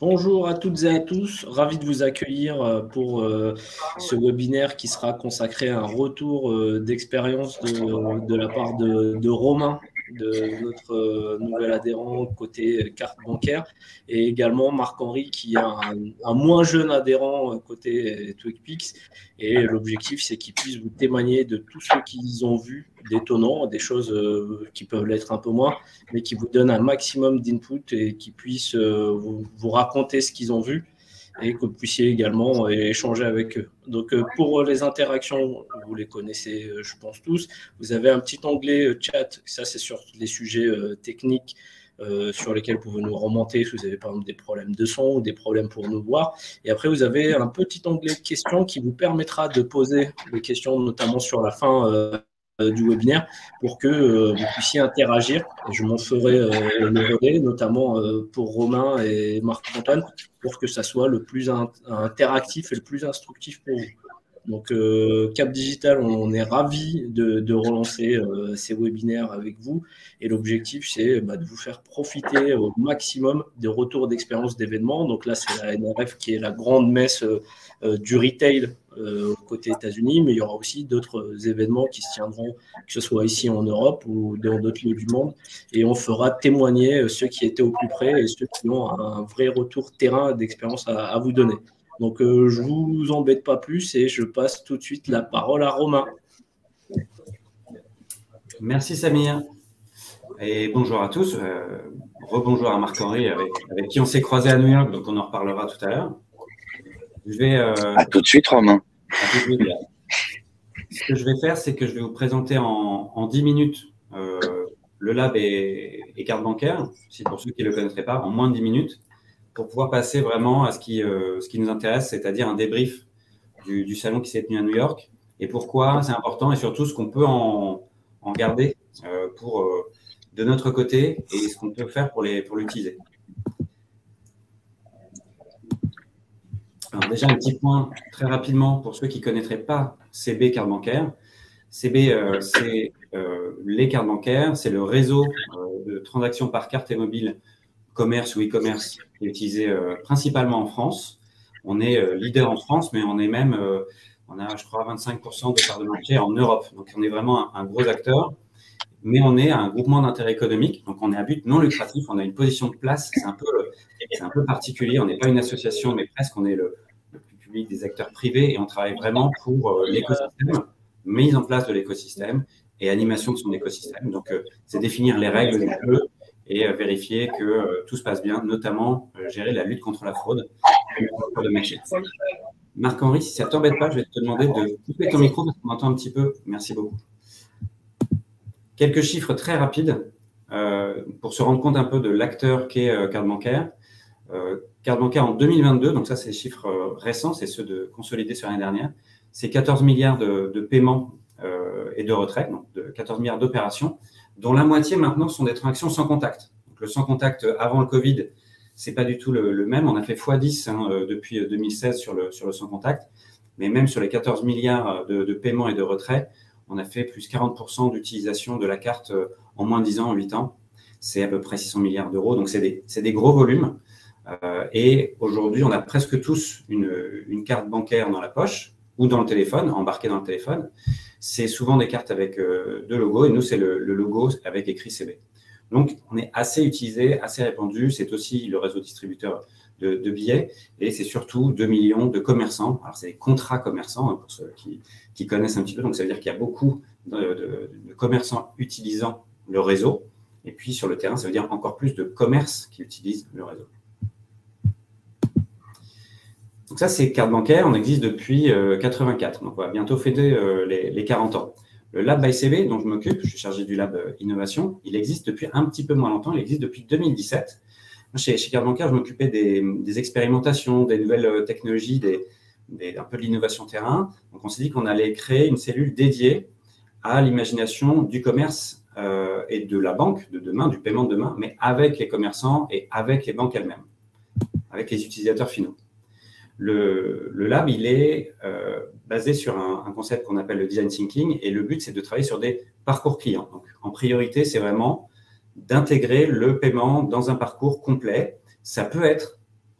Bonjour à toutes et à tous, ravi de vous accueillir pour ce webinaire qui sera consacré à un retour d'expérience de la part de Romain, de notre nouvel adhérent côté carte bancaire, et également Marc-Henri qui est un moins jeune adhérent côté TwigPix. Et l'objectif, c'est qu'ils puissent vous témoigner de tout ce qu'ils ont vu d'étonnant, des choses qui peuvent l'être un peu moins, mais qui vous donnent un maximum d'input et qui puissent vous raconter ce qu'ils ont vu et que vous puissiez également échanger avec eux. Donc, pour les interactions, vous les connaissez, je pense tous. Vous avez un petit onglet chat, ça c'est sur les sujets techniques sur lesquels vous pouvez nous remonter si vous avez par exemple des problèmes de son ou des problèmes pour nous voir. Et après, vous avez un petit onglet de questions qui vous permettra de poser des questions, notamment sur la fin du webinaire, pour que vous puissiez interagir. Et je m'en ferai le relais, notamment pour Romain et Marc-Antoine, pour que ça soit le plus interactif et le plus instructif pour vous. Donc, Cap Digital, on est ravis de relancer ces webinaires avec vous. Et l'objectif, c'est de vous faire profiter au maximum des retours d'expérience d'événements. Donc là, c'est la NRF qui est la grande messe du retail côté États-Unis, mais il y aura aussi d'autres événements qui se tiendront, que ce soit ici en Europe ou dans d'autres lieux du monde. Et on fera témoigner ceux qui étaient au plus près et ceux qui ont un vrai retour terrain d'expérience à vous donner. Donc, je ne vous embête pas plus et je passe tout de suite la parole à Romain. Merci Samir. Et bonjour à tous. Rebonjour à Marc-Henri avec qui on s'est croisé à New York, donc on en reparlera tout à l'heure. À tout de suite, Romain. Ce que je vais faire, c'est que je vais vous présenter en 10 minutes le lab et carte bancaire, si pour ceux qui ne le connaîtraient pas, en moins de 10 minutes, pour pouvoir passer vraiment à ce qui nous intéresse, c'est-à-dire un débrief du salon qui s'est tenu à New York et pourquoi c'est important et surtout ce qu'on peut en garder de notre côté et ce qu'on peut faire pour l'utiliser. Alors déjà, un petit point très rapidement pour ceux qui ne connaîtraient pas CB carte bancaire. CB, c'est les cartes bancaires, c'est le réseau de transactions par carte et mobile commerce ou e-commerce qui est utilisé principalement en France. On est leader en France, mais on est même, on a, je crois, 25% de part de marché en Europe. Donc, on est vraiment un gros acteur, mais on est un groupement d'intérêt économique. Donc, on est à but non lucratif. On a une position de place. C'est un peu particulier. On n'est pas une association, mais presque. On est le plus public des acteurs privés et on travaille vraiment pour l'écosystème, mise en place de l'écosystème et animation de son écosystème. Donc, c'est définir les règles du jeu et vérifier que tout se passe bien, notamment gérer la lutte contre la fraude de marché. Marc-Henri, si ça ne t'embête pas, je vais te demander de couper ton micro parce qu'on entend un petit peu. Merci beaucoup. Quelques chiffres très rapides pour se rendre compte un peu de l'acteur qu'est carte bancaire. Carte bancaire en 2022, donc ça c'est les chiffres récents, c'est ceux consolidés sur l'année dernière, c'est 14 milliards de paiements et de retraits, donc de 14 milliards d'opérations, dont la moitié maintenant sont des transactions sans contact. Donc, le sans contact avant le Covid, ce n'est pas du tout le même. On a fait x10 depuis 2016 sur le sans contact, mais même sur les 14 milliards de paiements et de retraits, on a fait plus 40% d'utilisation de la carte en moins de 10 ans, en 8 ans. C'est à peu près 600 milliards d'euros, donc c'est des gros volumes. Et aujourd'hui, on a presque tous une carte bancaire dans la poche ou dans le téléphone, embarquée dans le téléphone. C'est souvent des cartes avec deux logos, et nous, c'est le logo avec écrit CB. Donc, on est assez utilisé, assez répandu. C'est aussi le réseau distributeur de billets, et c'est surtout 2 millions de commerçants. Alors, c'est des contrats commerçants, hein, pour ceux qui connaissent un petit peu. Donc, ça veut dire qu'il y a beaucoup de commerçants utilisant le réseau. Et puis, sur le terrain, ça veut dire encore plus de commerces qui utilisent le réseau. Donc ça, c'est carte bancaire. On existe depuis 84. Donc, on va bientôt fêter les 40 ans. Le Lab by CB, dont je m'occupe, je suis chargé du Lab Innovation, il existe depuis un petit peu moins longtemps. Il existe depuis 2017. Chez carte bancaire, je m'occupais des expérimentations, des nouvelles technologies, un peu de l'innovation terrain. Donc, on s'est dit qu'on allait créer une cellule dédiée à l'imagination du commerce et de la banque de demain, du paiement de demain, mais avec les commerçants et avec les banques elles-mêmes, avec les utilisateurs finaux. Le lab, il est basé sur un concept qu'on appelle le design thinking, et le but, c'est de travailler sur des parcours clients. Donc, en priorité, c'est vraiment d'intégrer le paiement dans un parcours complet. Ça peut être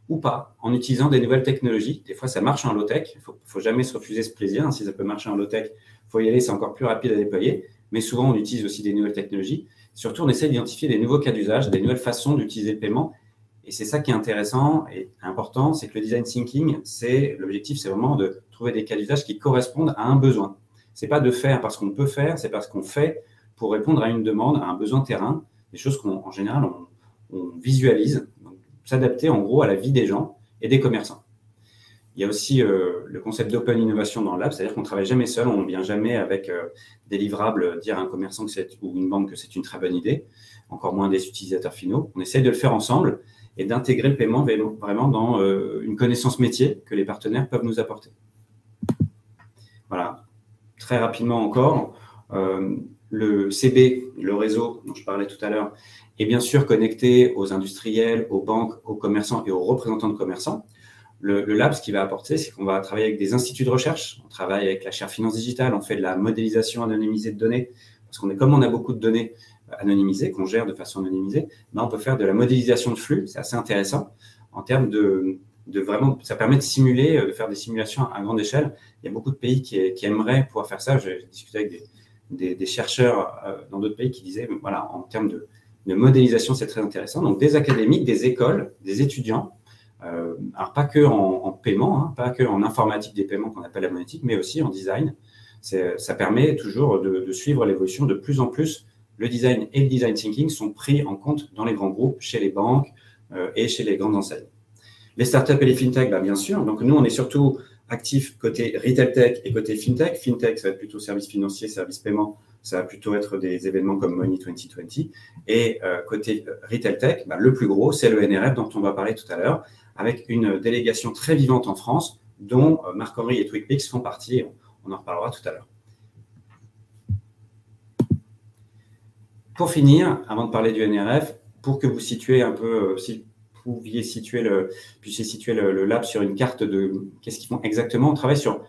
ou pas, en utilisant des nouvelles technologies. Des fois, ça marche en low-tech. Il ne faut jamais se refuser ce plaisir. Si ça peut marcher en low-tech, il faut y aller, c'est encore plus rapide à déployer. Mais souvent, on utilise aussi des nouvelles technologies. Surtout, on essaie d'identifier des nouveaux cas d'usage, des nouvelles façons d'utiliser le paiement. Et c'est ça qui est intéressant et important, c'est que le design thinking, l'objectif, c'est vraiment de trouver des cas d'usage qui correspondent à un besoin. Ce n'est pas de faire parce qu'on peut faire, c'est parce qu'on fait pour répondre à une demande, à un besoin terrain, des choses qu'en général, on visualise, s'adapter en gros à la vie des gens et des commerçants. Il y a aussi le concept d'open innovation dans le lab, c'est-à-dire qu'on ne travaille jamais seul, on ne vient jamais avec des livrables dire à un commerçant ou une banque que c'est une très bonne idée, encore moins des utilisateurs finaux. On essaie de le faire ensemble et d'intégrer le paiement vraiment dans une connaissance métier que les partenaires peuvent nous apporter. Voilà, très rapidement encore, le CB, le réseau dont je parlais tout à l'heure, est bien sûr connecté aux industriels, aux banques, aux commerçants et aux représentants de commerçants. Le lab, ce qu'il va apporter, c'est qu'on va travailler avec des instituts de recherche, on travaille avec la chaire finance digitale, on fait de la modélisation anonymisée de données, parce comme on a beaucoup de données anonymisées, qu'on gère de façon anonymisée, on peut faire de la modélisation de flux, c'est assez intéressant, en termes de vraiment, ça permet de simuler, de faire des simulations à grande échelle. Il y a beaucoup de pays qui aimeraient pouvoir faire ça. J'ai discuté avec des chercheurs dans d'autres pays qui disaient, voilà, en termes de modélisation, c'est très intéressant. Donc, des académiques, des écoles, des étudiants, alors pas que en paiement, pas que en informatique des paiements qu'on appelle la monétique, mais aussi en design. Ça permet toujours de suivre l'évolution. De plus en plus, le design et le design thinking sont pris en compte dans les grands groupes, chez les banques et chez les grandes enseignes. Les startups et les fintech, bien sûr. Donc, nous, on est surtout actifs côté retail tech et côté fintech. Fintech, ça va être plutôt services financiers, services paiement. Ça va plutôt être des événements comme Money 2020. Et côté retail tech, le plus gros, c'est le NRF dont on va parler tout à l'heure, avec une délégation très vivante en France, dont Marc-Henri et TwicPix font partie. On en reparlera tout à l'heure. Pour finir, avant de parler du NRF, pour que vous situez un peu, si vous puissiez situer le lab sur une carte de qu'est-ce qu'ils font exactement, on travaille sur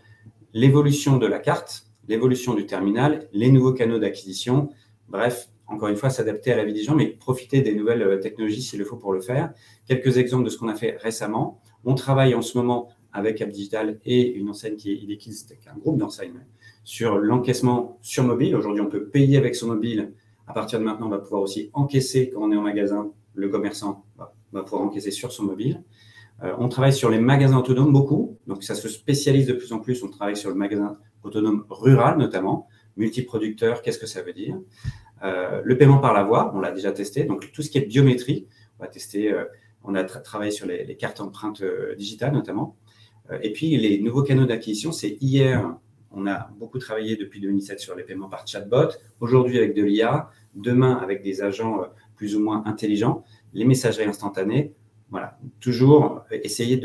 l'évolution de la carte, l'évolution du terminal, les nouveaux canaux d'acquisition, bref, encore une fois, s'adapter à la vie des gens, mais profiter des nouvelles technologies s'il le faut pour le faire. Quelques exemples de ce qu'on a fait récemment. On travaille en ce moment avec App Digital et une enseigne qui est Ilekis, un groupe d'enseignes, sur l'encaissement sur mobile. Aujourd'hui, on peut payer avec son mobile. À partir de maintenant, on va pouvoir aussi encaisser quand on est en magasin. Le commerçant va pouvoir encaisser sur son mobile. On travaille sur les magasins autonomes beaucoup. Donc, ça se spécialise de plus en plus. On travaille sur le magasin autonome rural, notamment. Multiproducteur, qu'est-ce que ça veut dire? Le paiement par la voix, on l'a déjà testé. Donc, tout ce qui est biométrie, on va tester. On a travaillé sur les cartes empreintes digitales, notamment. Et puis, les nouveaux canaux d'acquisition, c'est hier, on a beaucoup travaillé depuis 2017 sur les paiements par chatbot. Aujourd'hui, avec de l'IA. Demain, avec des agents plus ou moins intelligents. Les messageries instantanées. Voilà. Toujours essayer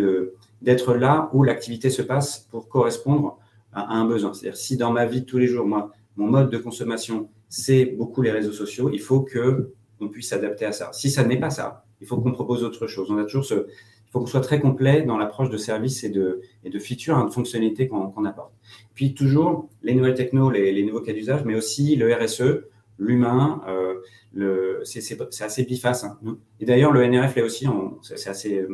d'être là où l'activité se passe pour correspondre à un besoin. C'est-à-dire, si dans ma vie de tous les jours, moi, mon mode de consommation, c'est beaucoup les réseaux sociaux, il faut qu'on puisse s'adapter à ça. Si ça n'est pas ça, il faut qu'on propose autre chose. On a toujours il faut qu'on soit très complet dans l'approche de services et de features, de fonctionnalités qu'on apporte. Puis toujours les nouvelles technos, les nouveaux cas d'usage, mais aussi le RSE, l'humain, c'est assez biface. Et d'ailleurs, le NRF, là aussi, c'est assez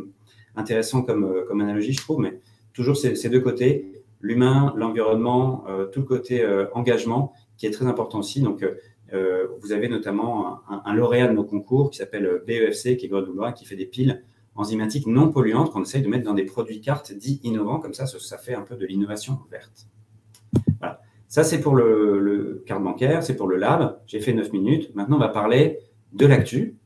intéressant comme analogie, je trouve, mais toujours ces deux côtés, l'humain, l'environnement, tout le côté engagement, qui est très important aussi. Donc, vous avez notamment un lauréat de nos concours qui s'appelle BEFC, qui est grenoblois, qui fait des piles enzymatiques non polluantes qu'on essaye de mettre dans des produits cartes dits innovants. Comme ça fait un peu de l'innovation verte. Voilà. Ça, c'est pour le carte bancaire, c'est pour le lab. J'ai fait 9 minutes. Maintenant, on va parler de l'actu.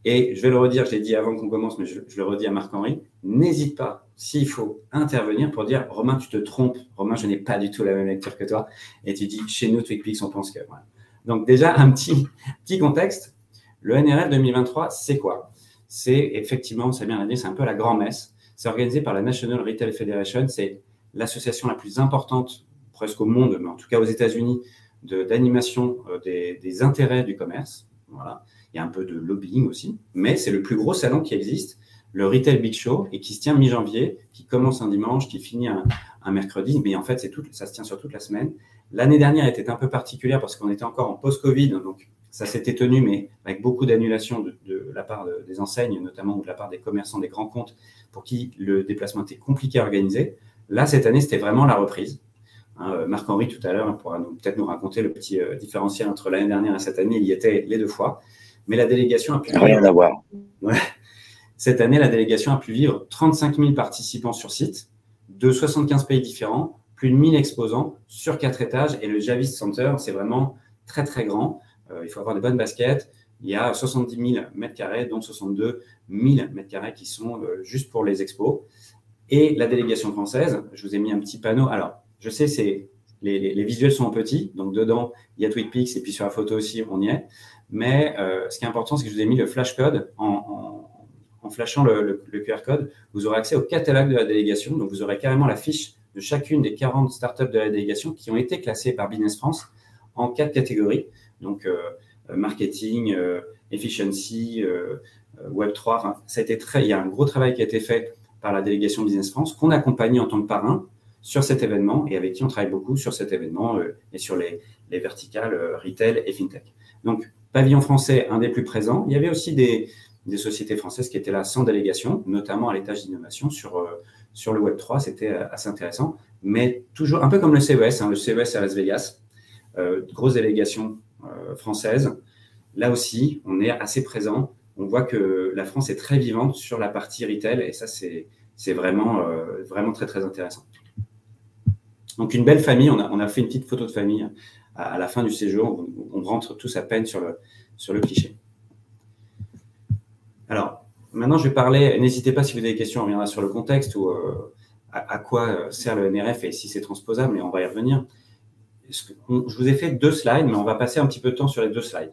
Et je vais le redire, je l'ai dit avant qu'on commence, mais je le redis à Marc-Henri. N'hésite pas, s'il faut intervenir pour dire « Romain, tu te trompes. Romain, je n'ai pas du tout la même lecture que toi. » Et tu dis « Chez nous, TwicPix, on pense que… » Voilà. Donc déjà, un petit contexte. Le NRF 2023, c'est quoi? C'est effectivement, c'est bien dit, c'est un peu la grand-messe. C'est organisé par la National Retail Federation. C'est l'association la plus importante presque au monde, mais en tout cas aux États-Unis, d'animation des intérêts du commerce. Voilà. Il y a un peu de lobbying aussi, mais c'est le plus gros salon qui existe. le Retail Big Show et qui se tient mi-janvier, qui commence un dimanche, qui finit un mercredi, mais en fait, ça se tient sur toute la semaine. L'année dernière était un peu particulière parce qu'on était encore en post-Covid, donc ça s'était tenu, mais avec beaucoup d'annulations de la part des enseignes, notamment, ou de la part des commerçants, des grands comptes, pour qui le déplacement était compliqué à organiser. Là, cette année, c'était vraiment la reprise. Marc-Henri, tout à l'heure, pourra peut-être nous raconter le petit différentiel entre l'année dernière et cette année. Il y était les 2 fois. Mais la délégation a pu vivre… Rien à voir. Ouais. Cette année, la délégation a pu vivre 35 000 participants sur site, de 75 pays différents, plus de 1000 exposants sur 4 étages. Et le Javis Center, c'est vraiment très, très grand. Il faut avoir des bonnes baskets. Il y a 70 000 mètres carrés, dont 62 000 mètres carrés qui sont juste pour les expos. Et la délégation française, je vous ai mis un petit panneau. Alors, je sais, les visuels sont en petit, donc dedans, il y a TweetPix et puis sur la photo aussi, on y est. Mais ce qui est important, c'est que je vous ai mis le flash code. En flashant le QR code, vous aurez accès au catalogue de la délégation. Donc, vous aurez carrément la fiche de chacune des 40 startups de la délégation qui ont été classées par Business France en 4 catégories. Donc, marketing, efficiency, Web3. Enfin, il y a un gros travail qui a été fait par la délégation Business France qu'on accompagne en tant que parrain sur cet événement et avec qui on travaille beaucoup sur cet événement et sur les verticales retail et fintech. Donc, pavillon français, un des plus présents. Il y avait aussi des sociétés françaises qui étaient là sans délégation, notamment à l'étage d'innovation sur le Web3. C'était assez intéressant, mais toujours un peu comme le CES, le CES à Las Vegas, grosse délégation française. Là aussi, on est assez présent. On voit que la France est très vivante sur la partie retail et ça, c'est vraiment, vraiment très, très intéressant. Donc, une belle famille. On a fait une petite photo de famille à la fin du séjour. On rentre tous à peine sur le cliché. Alors, maintenant, je vais parler. N'hésitez pas si vous avez des questions, on reviendra sur le contexte ou à quoi sert le NRF et si c'est transposable, mais on va y revenir. Je vous ai fait 2 slides, mais on va passer un petit peu de temps sur les 2 slides.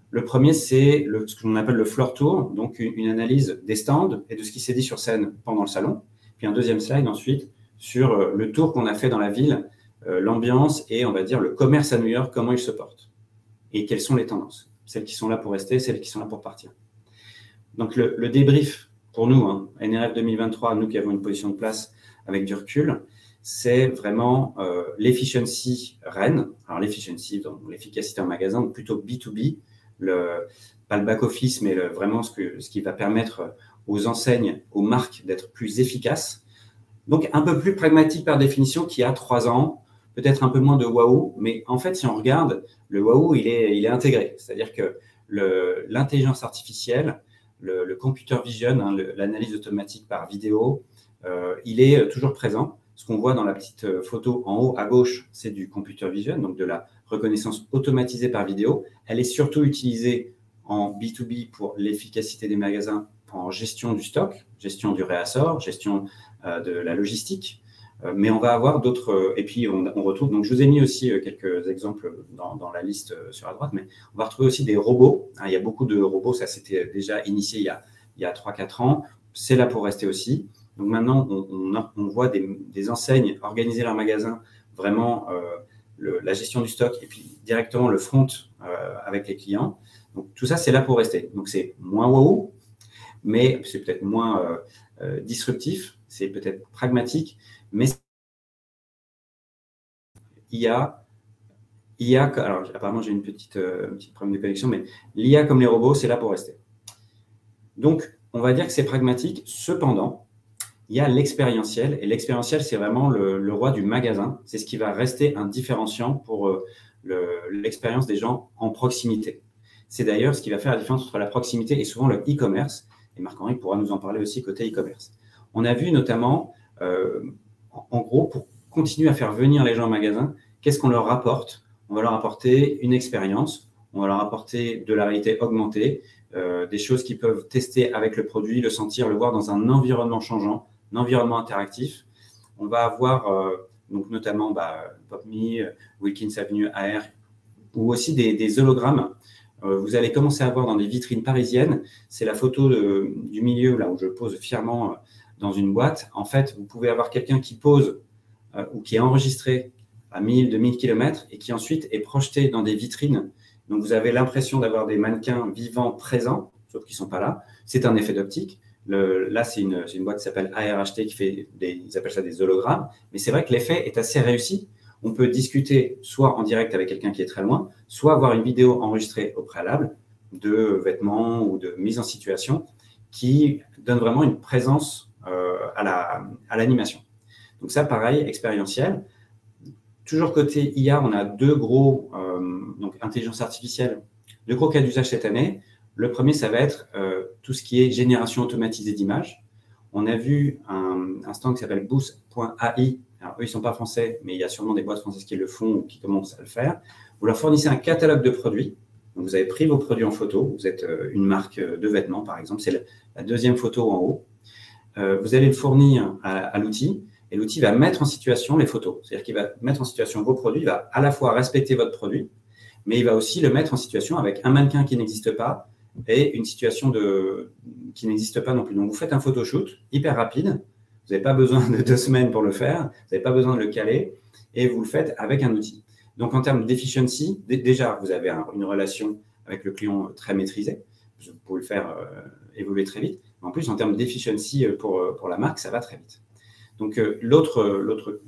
Le premier, c'est ce que l'on appelle le floor tour, donc une analyse des stands et de ce qui s'est dit sur scène pendant le salon. Puis un deuxième slide ensuite sur le tour qu'on a fait dans la ville, l'ambiance et on va dire le commerce à New York, comment il se porte et quelles sont les tendances, celles qui sont là pour rester, celles qui sont là pour partir. Donc le débrief pour nous, NRF 2023, nous qui avons une position de place avec du recul, c'est vraiment l'efficiency Rennes. Alors l'efficiency, donc l'efficacité en magasin, donc plutôt B2B, pas le back-office, mais vraiment ce qui va permettre aux enseignes, aux marques d'être plus efficaces. Donc un peu plus pragmatique par définition, qui a 3 ans, peut-être un peu moins de waouh, mais en fait, si on regarde, le waouh, il est intégré. C'est-à-dire que l'intelligence artificielle, le computer vision, l'analyse automatique par vidéo, il est toujours présent. Ce qu'on voit dans la petite photo en haut à gauche, c'est du computer vision, donc de la reconnaissance automatisée par vidéo. Elle est surtout utilisée en B2B pour l'efficacité des magasins, en gestion du stock, gestion du réassort, gestion de la logistique. Mais on va avoir d'autres… et puis, on retrouve… Donc, je vous ai mis aussi quelques exemples dans la liste sur la droite, mais on va retrouver aussi des robots. Il y a beaucoup de robots. Ça, c'était déjà initié il y a 3-4 ans. C'est là pour rester aussi. Donc, maintenant, on voit des enseignes organiser leurs magasins, vraiment la gestion du stock et puis directement le front avec les clients. Donc, tout ça, c'est là pour rester. Donc, c'est moins wow, mais c'est peut-être moins disruptif, c'est peut-être pragmatique, mais l'IA, alors apparemment j'ai une petite problème de connexion, mais l'IA comme les robots, c'est là pour rester. Donc, on va dire que c'est pragmatique. Cependant, il y a l'expérientiel, et l'expérientiel, c'est vraiment le roi du magasin. C'est ce qui va rester un différenciant pour l'expérience des gens en proximité. C'est d'ailleurs ce qui va faire la différence entre la proximité et souvent le e-commerce. Et Marc-Henri pourra nous en parler aussi côté e-commerce. On a vu notamment, en gros, pour continuer à faire venir les gens au magasin, qu'est-ce qu'on leur apporte? On va leur apporter une expérience, on va leur apporter de la réalité augmentée, des choses qu'ils peuvent tester avec le produit, le sentir, le voir dans un environnement changeant, un environnement interactif. On va avoir donc notamment PopMe, Wilkins Avenue AR, ou aussi des hologrammes. Vous allez commencer à voir dans des vitrines parisiennes, c'est la photo du milieu, là où je pose fièrement dans une boîte. En fait, vous pouvez avoir quelqu'un qui pose ou qui est enregistré à 1000, 2000 km et qui ensuite est projeté dans des vitrines. Donc, vous avez l'impression d'avoir des mannequins vivants présents, sauf qu'ils ne sont pas là. C'est un effet d'optique. Là, c'est une boîte qui s'appelle ARHT qui fait ils appellent ça des hologrammes. Mais c'est vrai que l'effet est assez réussi. On peut discuter soit en direct avec quelqu'un qui est très loin, soit avoir une vidéo enregistrée au préalable de vêtements ou de mise en situation qui donne vraiment une présence à l'animation. Donc ça, pareil, expérientiel. Toujours côté IA, on a deux gros, donc intelligence artificielle, deux gros cas d'usage cette année. Le premier, ça va être tout ce qui est génération automatisée d'images. On a vu un stand qui s'appelle Boost.ai. Alors, eux, ils ne sont pas français, mais il y a sûrement des boîtes françaises qui le font ou qui commencent à le faire. Vous leur fournissez un catalogue de produits. Donc, vous avez pris vos produits en photo. Vous êtes une marque de vêtements, par exemple. C'est la deuxième photo en haut. Vous allez le fournir à l'outil. Et l'outil va mettre en situation les photos. C'est-à-dire qu'il va mettre en situation vos produits. Il va à la fois respecter votre produit, mais il va aussi le mettre en situation avec un mannequin qui n'existe pas et une situation qui n'existe pas non plus. Donc, vous faites un photoshoot hyper rapide. Vous n'avez pas besoin de 2 semaines pour le faire. Vous n'avez pas besoin de le caler. Et vous le faites avec un outil. Donc, en termes d'efficiency, déjà, vous avez une relation avec le client très maîtrisée. Vous pouvez le faire évoluer très vite. Mais en plus, en termes d'efficiency pour la marque, ça va très vite. Donc, l'autre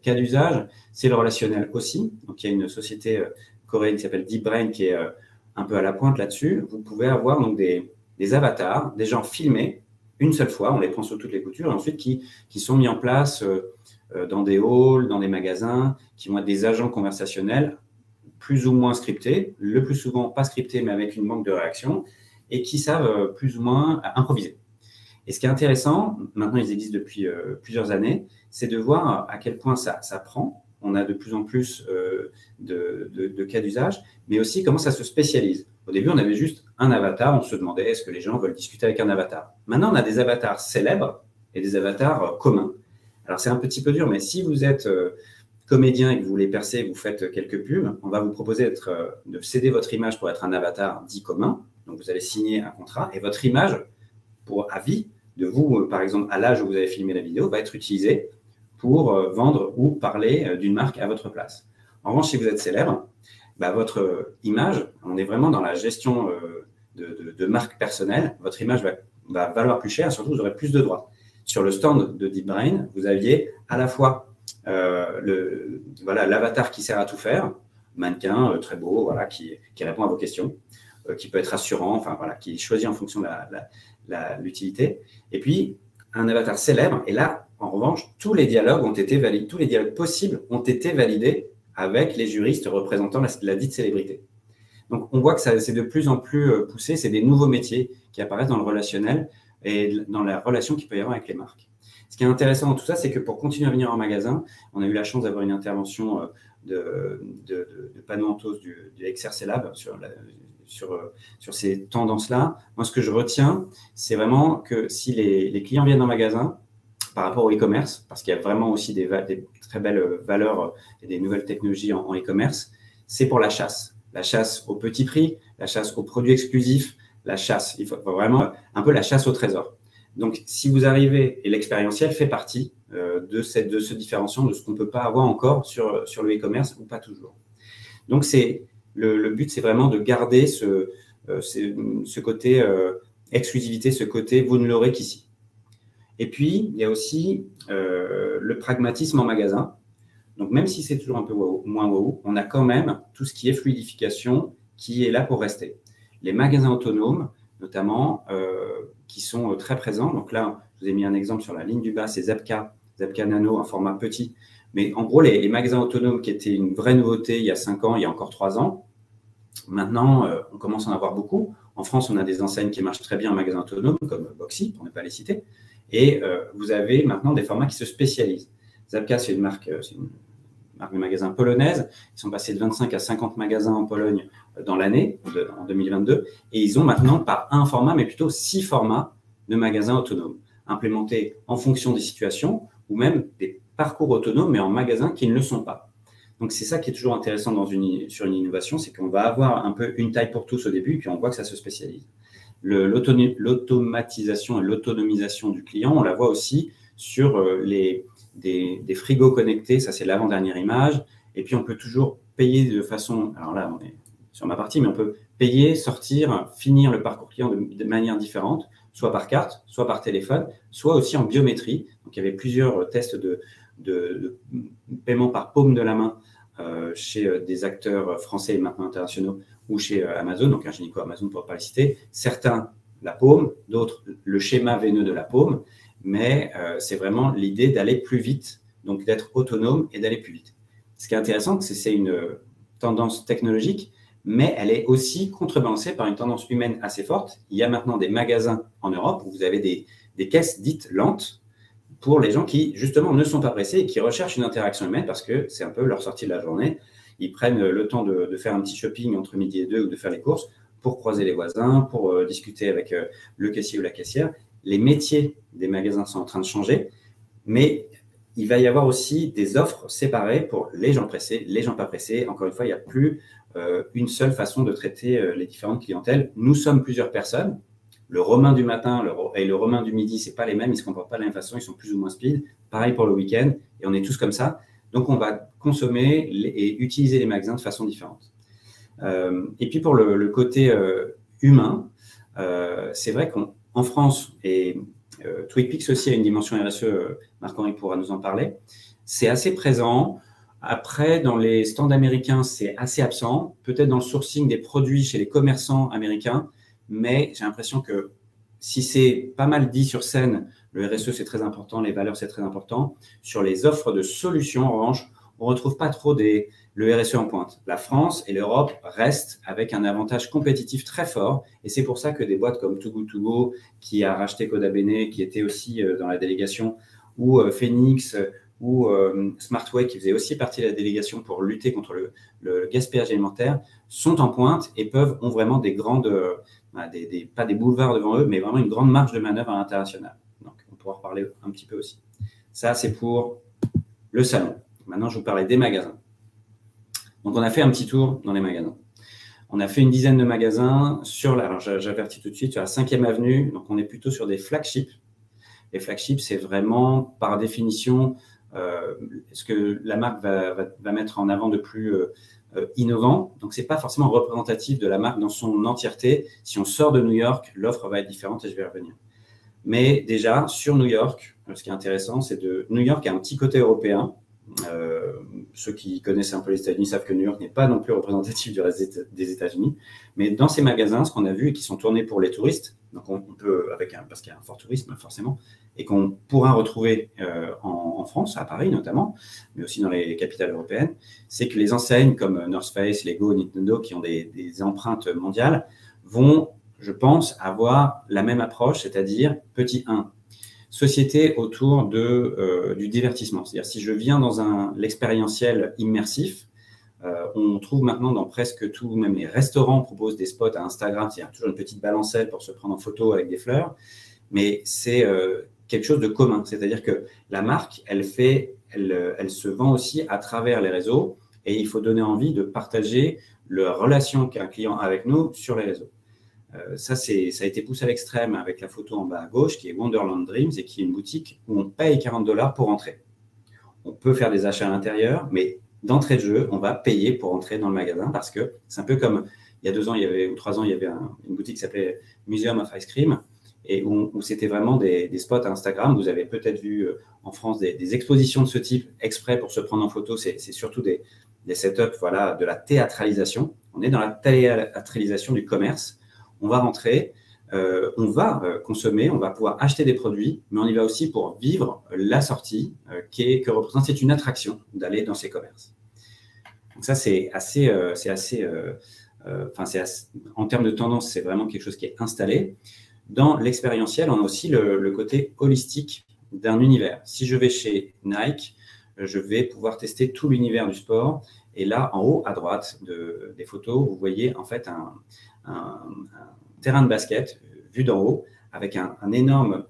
cas d'usage, c'est le relationnel aussi. Donc, il y a une société coréenne qui s'appelle DeepBrain qui est un peu à la pointe là-dessus. Vous pouvez avoir donc des avatars, des gens filmés une seule fois, on les prend sur toutes les coutures, et ensuite qui sont mis en place dans des halls, dans des magasins, qui vont être des agents conversationnels plus ou moins scriptés, le plus souvent pas scriptés, mais avec une banque de réactions, et qui savent plus ou moins improviser. Et ce qui est intéressant, maintenant ils existent depuis plusieurs années, c'est de voir à quel point ça prend. On a de plus en plus de cas d'usage, mais aussi comment ça se spécialise. Au début, on avait juste un avatar, on se demandait est-ce que les gens veulent discuter avec un avatar. Maintenant, on a des avatars célèbres et des avatars communs. Alors, c'est un petit peu dur, mais si vous êtes comédien et que vous voulez percer, vous faites quelques pubs, on va vous proposer de céder votre image pour être un avatar dit commun. Donc, vous allez signer un contrat et votre image, à vie, de vous, par exemple, à l'âge où vous avez filmé la vidéo, va être utilisée pour vendre ou parler d'une marque à votre place. En revanche, si vous êtes célèbre, votre image, on est vraiment dans la gestion de marque personnelle, votre image va valoir plus cher et surtout, vous aurez plus de droits. Sur le stand de DeepBrain, vous aviez à la fois l'avatar qui sert à tout faire, mannequin très beau, voilà, qui répond à vos questions, qui peut être rassurant, enfin, voilà, qui est choisi en fonction de l'utilité. Et puis, un avatar célèbre, et là, en revanche, tous les dialogues ont été validés, tous les dialogues possibles ont été validés avec les juristes représentant la dite célébrité. Donc, on voit que c'est de plus en plus poussé, c'est des nouveaux métiers qui apparaissent dans le relationnel et dans la relation qu'il peut y avoir avec les marques. Ce qui est intéressant dans tout ça, c'est que pour continuer à venir en magasin, on a eu la chance d'avoir une intervention de Pano Antos du XRC Lab sur ces tendances-là. Moi, ce que je retiens, c'est vraiment que si les clients viennent en magasin, par rapport au e-commerce, parce qu'il y a vraiment aussi des très belles valeurs et des nouvelles technologies en e-commerce, c'est pour la chasse. La chasse au petit prix, la chasse aux produits exclusifs, la chasse, il faut vraiment un peu la chasse au trésor. Donc, si vous arrivez, et l'expérientiel fait partie de ce différenciant, de ce qu'on ne peut pas avoir encore sur le e-commerce ou pas toujours. Donc, le but, c'est vraiment de garder ce côté exclusivité, ce côté vous ne l'aurez qu'ici. Et puis, il y a aussi le pragmatisme en magasin. Donc, même si c'est toujours un peu moins wow, on a quand même tout ce qui est fluidification qui est là pour rester. Les magasins autonomes, notamment, qui sont très présents. Donc là, je vous ai mis un exemple sur la ligne du bas, c'est Zapka Nano, un format petit. Mais en gros, les magasins autonomes qui étaient une vraie nouveauté il y a 5 ans, il y a encore 3 ans, maintenant, on commence à en avoir beaucoup. En France, on a des enseignes qui marchent très bien en magasins autonomes, comme Boxy, pour ne pas les citer. Et vous avez maintenant des formats qui se spécialisent. Zapka, c'est une marque de magasins polonaise. Ils sont passés de 25 à 50 magasins en Pologne dans l'année, en 2022. Et ils ont maintenant pas un format, mais plutôt 6 formats de magasins autonomes, implémentés en fonction des situations ou même des parcours autonomes, mais en magasins qui ne le sont pas. Donc, c'est ça qui est toujours intéressant sur une innovation, c'est qu'on va avoir un peu une taille pour tous au début, puis on voit que ça se spécialise. L'automatisation et l'autonomisation du client, on la voit aussi sur des frigos connectés, ça c'est l'avant-dernière image, et puis on peut toujours payer de façon, alors là on est sur ma partie, mais on peut payer, sortir, finir le parcours client de manière différente. soit par carte, soit par téléphone, soit aussi en biométrie. Donc, il y avait plusieurs tests de paiement par paume de la main chez des acteurs français et maintenant internationaux ou chez Amazon, donc Ingenico Amazon pour ne pas les citer. Certains, la paume, d'autres, le schéma veineux de la paume, mais c'est vraiment l'idée d'aller plus vite, donc d'être autonome et d'aller plus vite. Ce qui est intéressant, c'est une tendance technologique, mais elle est aussi contrebalancée par une tendance humaine assez forte. Il y a maintenant des magasins en Europe où vous avez des caisses dites lentes pour les gens qui, justement, ne sont pas pressés et qui recherchent une interaction humaine parce que c'est un peu leur sortie de la journée. Ils prennent le temps de faire un petit shopping entre midi et 2 ou de faire les courses pour croiser les voisins, pour discuter avec le caissier ou la caissière. Les métiers des magasins sont en train de changer, mais il va y avoir aussi des offres séparées pour les gens pressés, les gens pas pressés. Encore une fois, il n'y a plus une seule façon de traiter les différentes clientèles. Nous sommes plusieurs personnes. Le Romain du matin et le Romain du midi, ce n'est pas les mêmes, ils ne se comportent pas de la même façon, ils sont plus ou moins speed. Pareil pour le week-end, et on est tous comme ça. Donc, on va consommer et utiliser les magasins de façon différente. Et puis, pour le côté humain, c'est vrai qu'en France, et TwigPix aussi a une dimension RSE, Marc-Henri pourra nous en parler, c'est assez présent. Après, dans les stands américains, c'est assez absent. Peut-être dans le sourcing des produits chez les commerçants américains, mais j'ai l'impression que si c'est pas mal dit sur scène, le RSE c'est très important, les valeurs c'est très important. Sur les offres de solutions, en revanche, on ne retrouve pas trop le RSE en pointe. La France et l'Europe restent avec un avantage compétitif très fort et c'est pour ça que des boîtes comme Too Good To Go, qui a racheté Coda Bene, qui était aussi dans la délégation, ou Phoenix, ou Smartway, qui faisait aussi partie de la délégation pour lutter contre le gaspillage alimentaire, sont en pointe et ont vraiment des grandes, pas des boulevards devant eux, mais vraiment une grande marge de manœuvre à l'international. Donc, on pourra en reparler un petit peu aussi. Ça, c'est pour le salon. Maintenant, je vous parlais des magasins. Donc, on a fait un petit tour dans les magasins. On a fait une dizaine de magasins alors j'avertis tout de suite, sur la 5e avenue. Donc, on est plutôt sur des flagships. Les flagships, c'est vraiment, par définition, ce que la marque va mettre en avant de plus innovant. Donc, ce n'est pas forcément représentatif de la marque dans son entièreté. Si on sort de New York, l'offre va être différente et je vais y revenir. Mais déjà, sur New York, ce qui est intéressant, c'est que New York a un petit côté européen. Ceux qui connaissent un peu les États-Unis savent que New York n'est pas non plus représentatif du reste des États-Unis. Mais dans ces magasins, ce qu'on a vu et qui sont tournés pour les touristes, donc on peut, parce qu'il y a un fort tourisme forcément, et qu'on pourra retrouver en France, à Paris notamment, mais aussi dans les capitales européennes, c'est que les enseignes comme North Face, Lego, Nintendo, qui ont des empreintes mondiales, vont, je pense, avoir la même approche, c'est-à-dire petit 1. Société autour du divertissement. C'est-à-dire, si je viens dans l'expérientiel immersif, on trouve maintenant dans presque tout, même les restaurants proposent des spots à Instagram, c'est-à-dire toujours une petite balancelle pour se prendre en photo avec des fleurs, mais c'est quelque chose de commun. C'est-à-dire que la marque, elle se vend aussi à travers les réseaux et il faut donner envie de partager la relation qu'un client a avec nous sur les réseaux. Ça a été poussé à l'extrême avec la photo en bas à gauche, qui est Wonderland Dreams et qui est une boutique où on paye $40 pour entrer. On peut faire des achats à l'intérieur, mais d'entrée de jeu, on va payer pour entrer dans le magasin parce que c'est un peu comme il y a 2 ans, ou 3 ans, il y avait une boutique qui s'appelait Museum of Ice Cream et où c'était vraiment des spots Instagram. Vous avez peut-être vu en France des expositions de ce type exprès pour se prendre en photo. C'est surtout des setups, voilà, de la théâtralisation. On est dans la théâtralisation du commerce. On va rentrer, on va consommer, on va pouvoir acheter des produits, mais on y va aussi pour vivre la sortie que représente, c'est une attraction d'aller dans ces commerces. Donc ça, en termes de tendance, c'est vraiment quelque chose qui est installé. Dans l'expérientiel, on a aussi le côté holistique d'un univers. Si je vais chez Nike, je vais pouvoir tester tout l'univers du sport. Et là, en haut à droite des photos, vous voyez en fait un terrain de basket vu d'en haut avec un énorme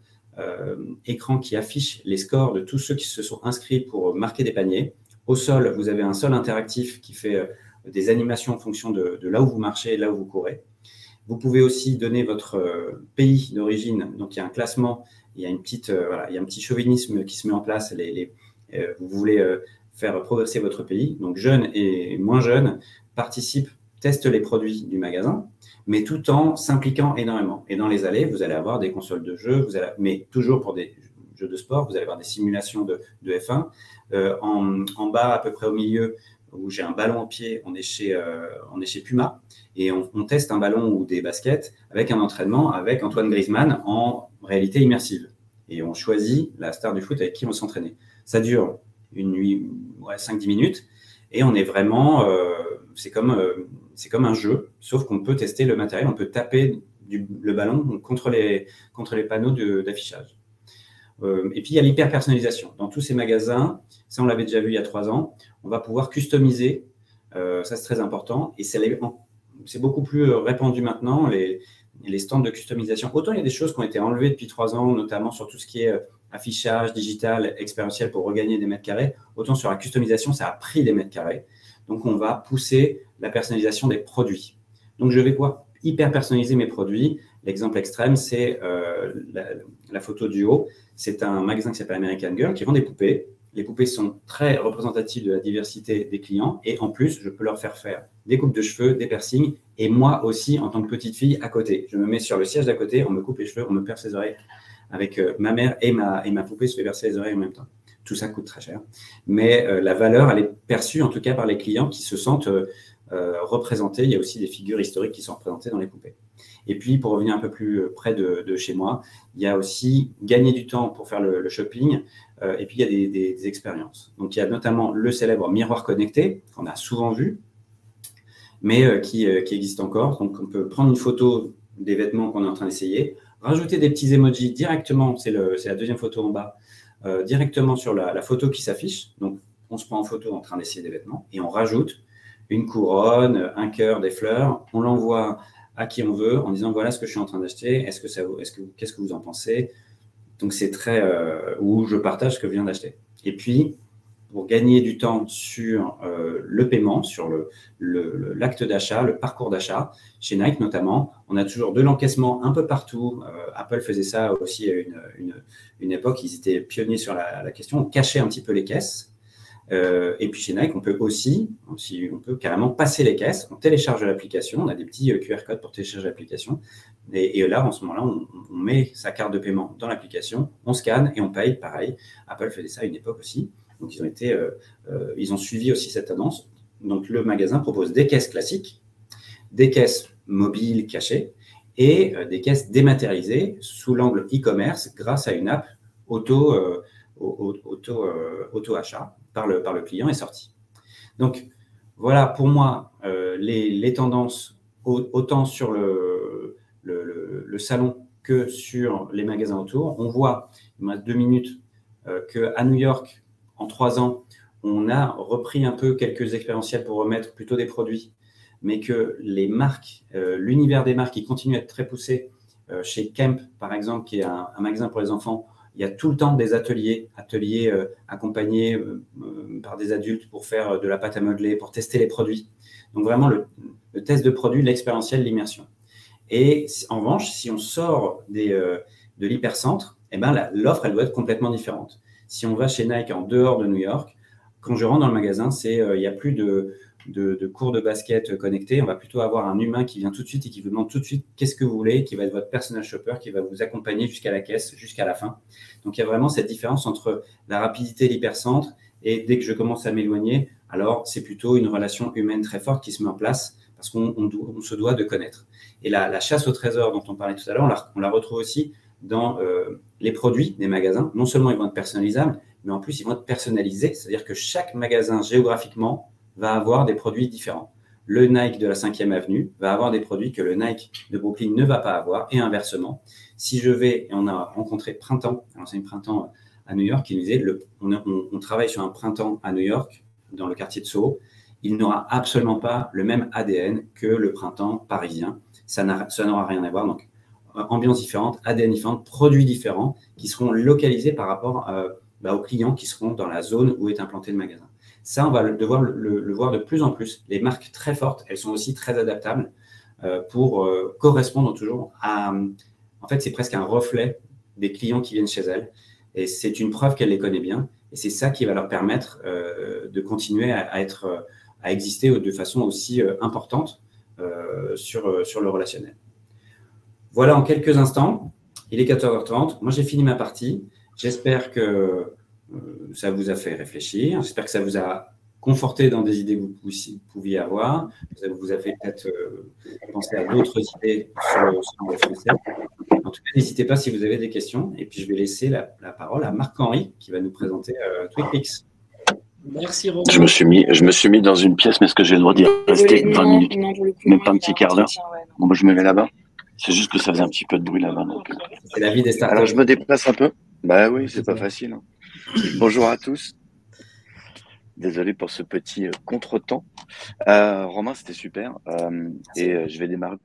écran qui affiche les scores de tous ceux qui se sont inscrits pour marquer des paniers. Au sol, vous avez un sol interactif qui fait des animations en fonction de là où vous marchez et là où vous courez. Vous pouvez aussi donner votre pays d'origine. Donc, il y a un classement, il y a il y a un petit chauvinisme qui se met en place. Vous voulez faire progresser votre pays. Donc, jeunes et moins jeunes participent testent les produits du magasin, mais tout en s'impliquant énormément. Et dans les allées, vous allez avoir des consoles de jeux, mais toujours pour des jeux de sport, vous allez avoir des simulations de F1. En bas, à peu près au milieu, où j'ai un ballon au pied, on est chez Puma, et on teste un ballon ou des baskets avec un entraînement avec Antoine Griezmann en réalité immersive. Et on choisit la star du foot avec qui on va s'entraîner. Ça dure une nuit, 5-10 minutes, et on est vraiment… c'est comme un jeu, sauf qu'on peut tester le matériel, on peut taper le ballon contre les panneaux d'affichage. Et puis, il y a l'hyper-personnalisation. Dans tous ces magasins, ça, on l'avait déjà vu il y a 3 ans, on va pouvoir customiser. Ça, c'est très important. Et c'est beaucoup plus répandu maintenant, les stands de customisation. Autant il y a des choses qui ont été enlevées depuis 3 ans, notamment sur tout ce qui est affichage, digital, expérientiel pour regagner des mètres carrés. Autant sur la customisation, ça a pris des mètres carrés. Donc, on va pousser la personnalisation des produits. Donc, je vais pouvoir hyper personnaliser mes produits. L'exemple extrême, c'est la photo du haut. C'est un magasin qui s'appelle American Girl qui vend des poupées. Les poupées sont très représentatives de la diversité des clients. Et en plus, je peux leur faire des coupes de cheveux, des piercings. Et moi aussi, en tant que petite fille, à côté. Je me mets sur le siège d'à côté, on me coupe les cheveux, on me perce les oreilles. Avec ma mère et ma poupée se fait percer les oreilles en même temps. Tout ça coûte très cher. Mais la valeur, elle est perçue en tout cas par les clients qui se sentent représentés. Il y a aussi des figures historiques qui sont représentées dans les poupées. Et puis, pour revenir un peu plus près de chez moi, il y a aussi gagner du temps pour faire le shopping. Et puis, il y a des expériences. Donc, il y a notamment le célèbre miroir connecté, qu'on a souvent vu, mais qui existe encore. Donc, on peut prendre une photo des vêtements qu'on est en train d'essayer, rajouter des petits emojis directement, c'est la deuxième photo en bas, directement sur la photo qui s'affiche. Donc, on se prend en photo en train d'essayer des vêtements et on rajoute une couronne, un cœur, des fleurs. On l'envoie à qui on veut en disant voilà ce que je suis en train d'acheter, qu'est-ce que vous en pensez? Donc, c'est très… où je partage ce que je viens d'acheter. Et puis, pour gagner du temps sur le paiement, sur l'acte d'achat, le parcours d'achat, chez Nike notamment, on a toujours de l'encaissement un peu partout. Apple faisait ça aussi à une époque, ils étaient pionniers sur la question, on cachait un petit peu les caisses. Et puis chez Nike, on peut carrément passer les caisses, on télécharge l'application, on a des petits QR codes pour télécharger l'application. Et là, en ce moment-là, on met sa carte de paiement dans l'application, on scanne et on paye. Pareil, Apple faisait ça à une époque aussi. Donc, ils ont suivi aussi cette tendance. Donc, le magasin propose des caisses classiques, des caisses mobiles cachées et des caisses dématérialisées sous l'angle e-commerce grâce à une app auto-achat par le client est sorti. Donc, voilà pour moi les tendances autant sur le salon que sur les magasins autour. On voit, il me reste 2 minutes, qu'à New York, en 3 ans, on a repris un peu quelques expérientiels pour remettre plutôt des produits, mais que les marques, l'univers des marques qui continue à être très poussé, chez Kemp, par exemple, qui est un magasin pour les enfants, il y a tout le temps des ateliers accompagnés par des adultes pour faire de la pâte à modeler, pour tester les produits. Donc vraiment le test de produit, l'expérientiel, l'immersion. Et en revanche, si on sort de l'hypercentre, eh ben, l'offre, elle doit être complètement différente. Si on va chez Nike en dehors de New York, quand je rentre dans le magasin, il n'y a plus de cours de basket connectés. On va plutôt avoir un humain qui vient tout de suite et qui vous demande tout de suite qu'est-ce que vous voulez, qui va être votre personal shopper, qui va vous accompagner jusqu'à la caisse, jusqu'à la fin. Donc, il y a vraiment cette différence entre la rapidité et l'hypercentre. Et dès que je commence à m'éloigner, alors c'est plutôt une relation humaine très forte qui se met en place parce qu'on se doit de connaître. Et la chasse au trésor dont on parlait tout à l'heure, on la retrouve aussi dans les produits des magasins. Non seulement ils vont être personnalisables, mais en plus ils vont être personnalisés. C'est-à-dire que chaque magasin géographiquement va avoir des produits différents. Le Nike de la 5e avenue va avoir des produits que le Nike de Brooklyn ne va pas avoir et inversement. Si je vais, et on a rencontré Printemps, l'enseigne Printemps à New York, qui nous disait on travaille sur un Printemps à New York, dans le quartier de Soho, il n'aura absolument pas le même ADN que le Printemps parisien. Ça n'aura rien à voir. Donc, ambiance différente, ADN différent, produits différents qui seront localisés par rapport aux clients qui seront dans la zone où est implanté le magasin. Ça, on va devoir le voir de plus en plus. Les marques très fortes, elles sont aussi très adaptables pour correspondre toujours à… En fait, c'est presque un reflet des clients qui viennent chez elles. Et c'est une preuve qu'elles les connaissent bien. Et c'est ça qui va leur permettre de continuer à exister de façon aussi importante sur le relationnel. Voilà en quelques instants. Il est 14h30. Moi, j'ai fini ma partie. J'espère que ça vous a fait réfléchir. J'espère que ça vous a conforté dans des idées que vous pouviez avoir. Ça vous a fait peut-être penser à d'autres idées sur le français. En tout cas, n'hésitez pas si vous avez des questions. Et puis, je vais laisser la parole à Marc-Henri qui va nous présenter TweetPix. Merci Romain. Je me suis mis dans une pièce, mais est-ce que j'ai le droit d'y rester 20 minutes? Même pas un petit quart d'heure? Bon, moi, je me mets là-bas. C'est juste que ça faisait un petit peu de bruit là-bas. C'est la vie des startups. Alors, je me déplace un peu. Bah oui, c'est pas facile. Hein. Bonjour à tous. Désolé pour ce petit contretemps. Romain, c'était super. Je vais démarrer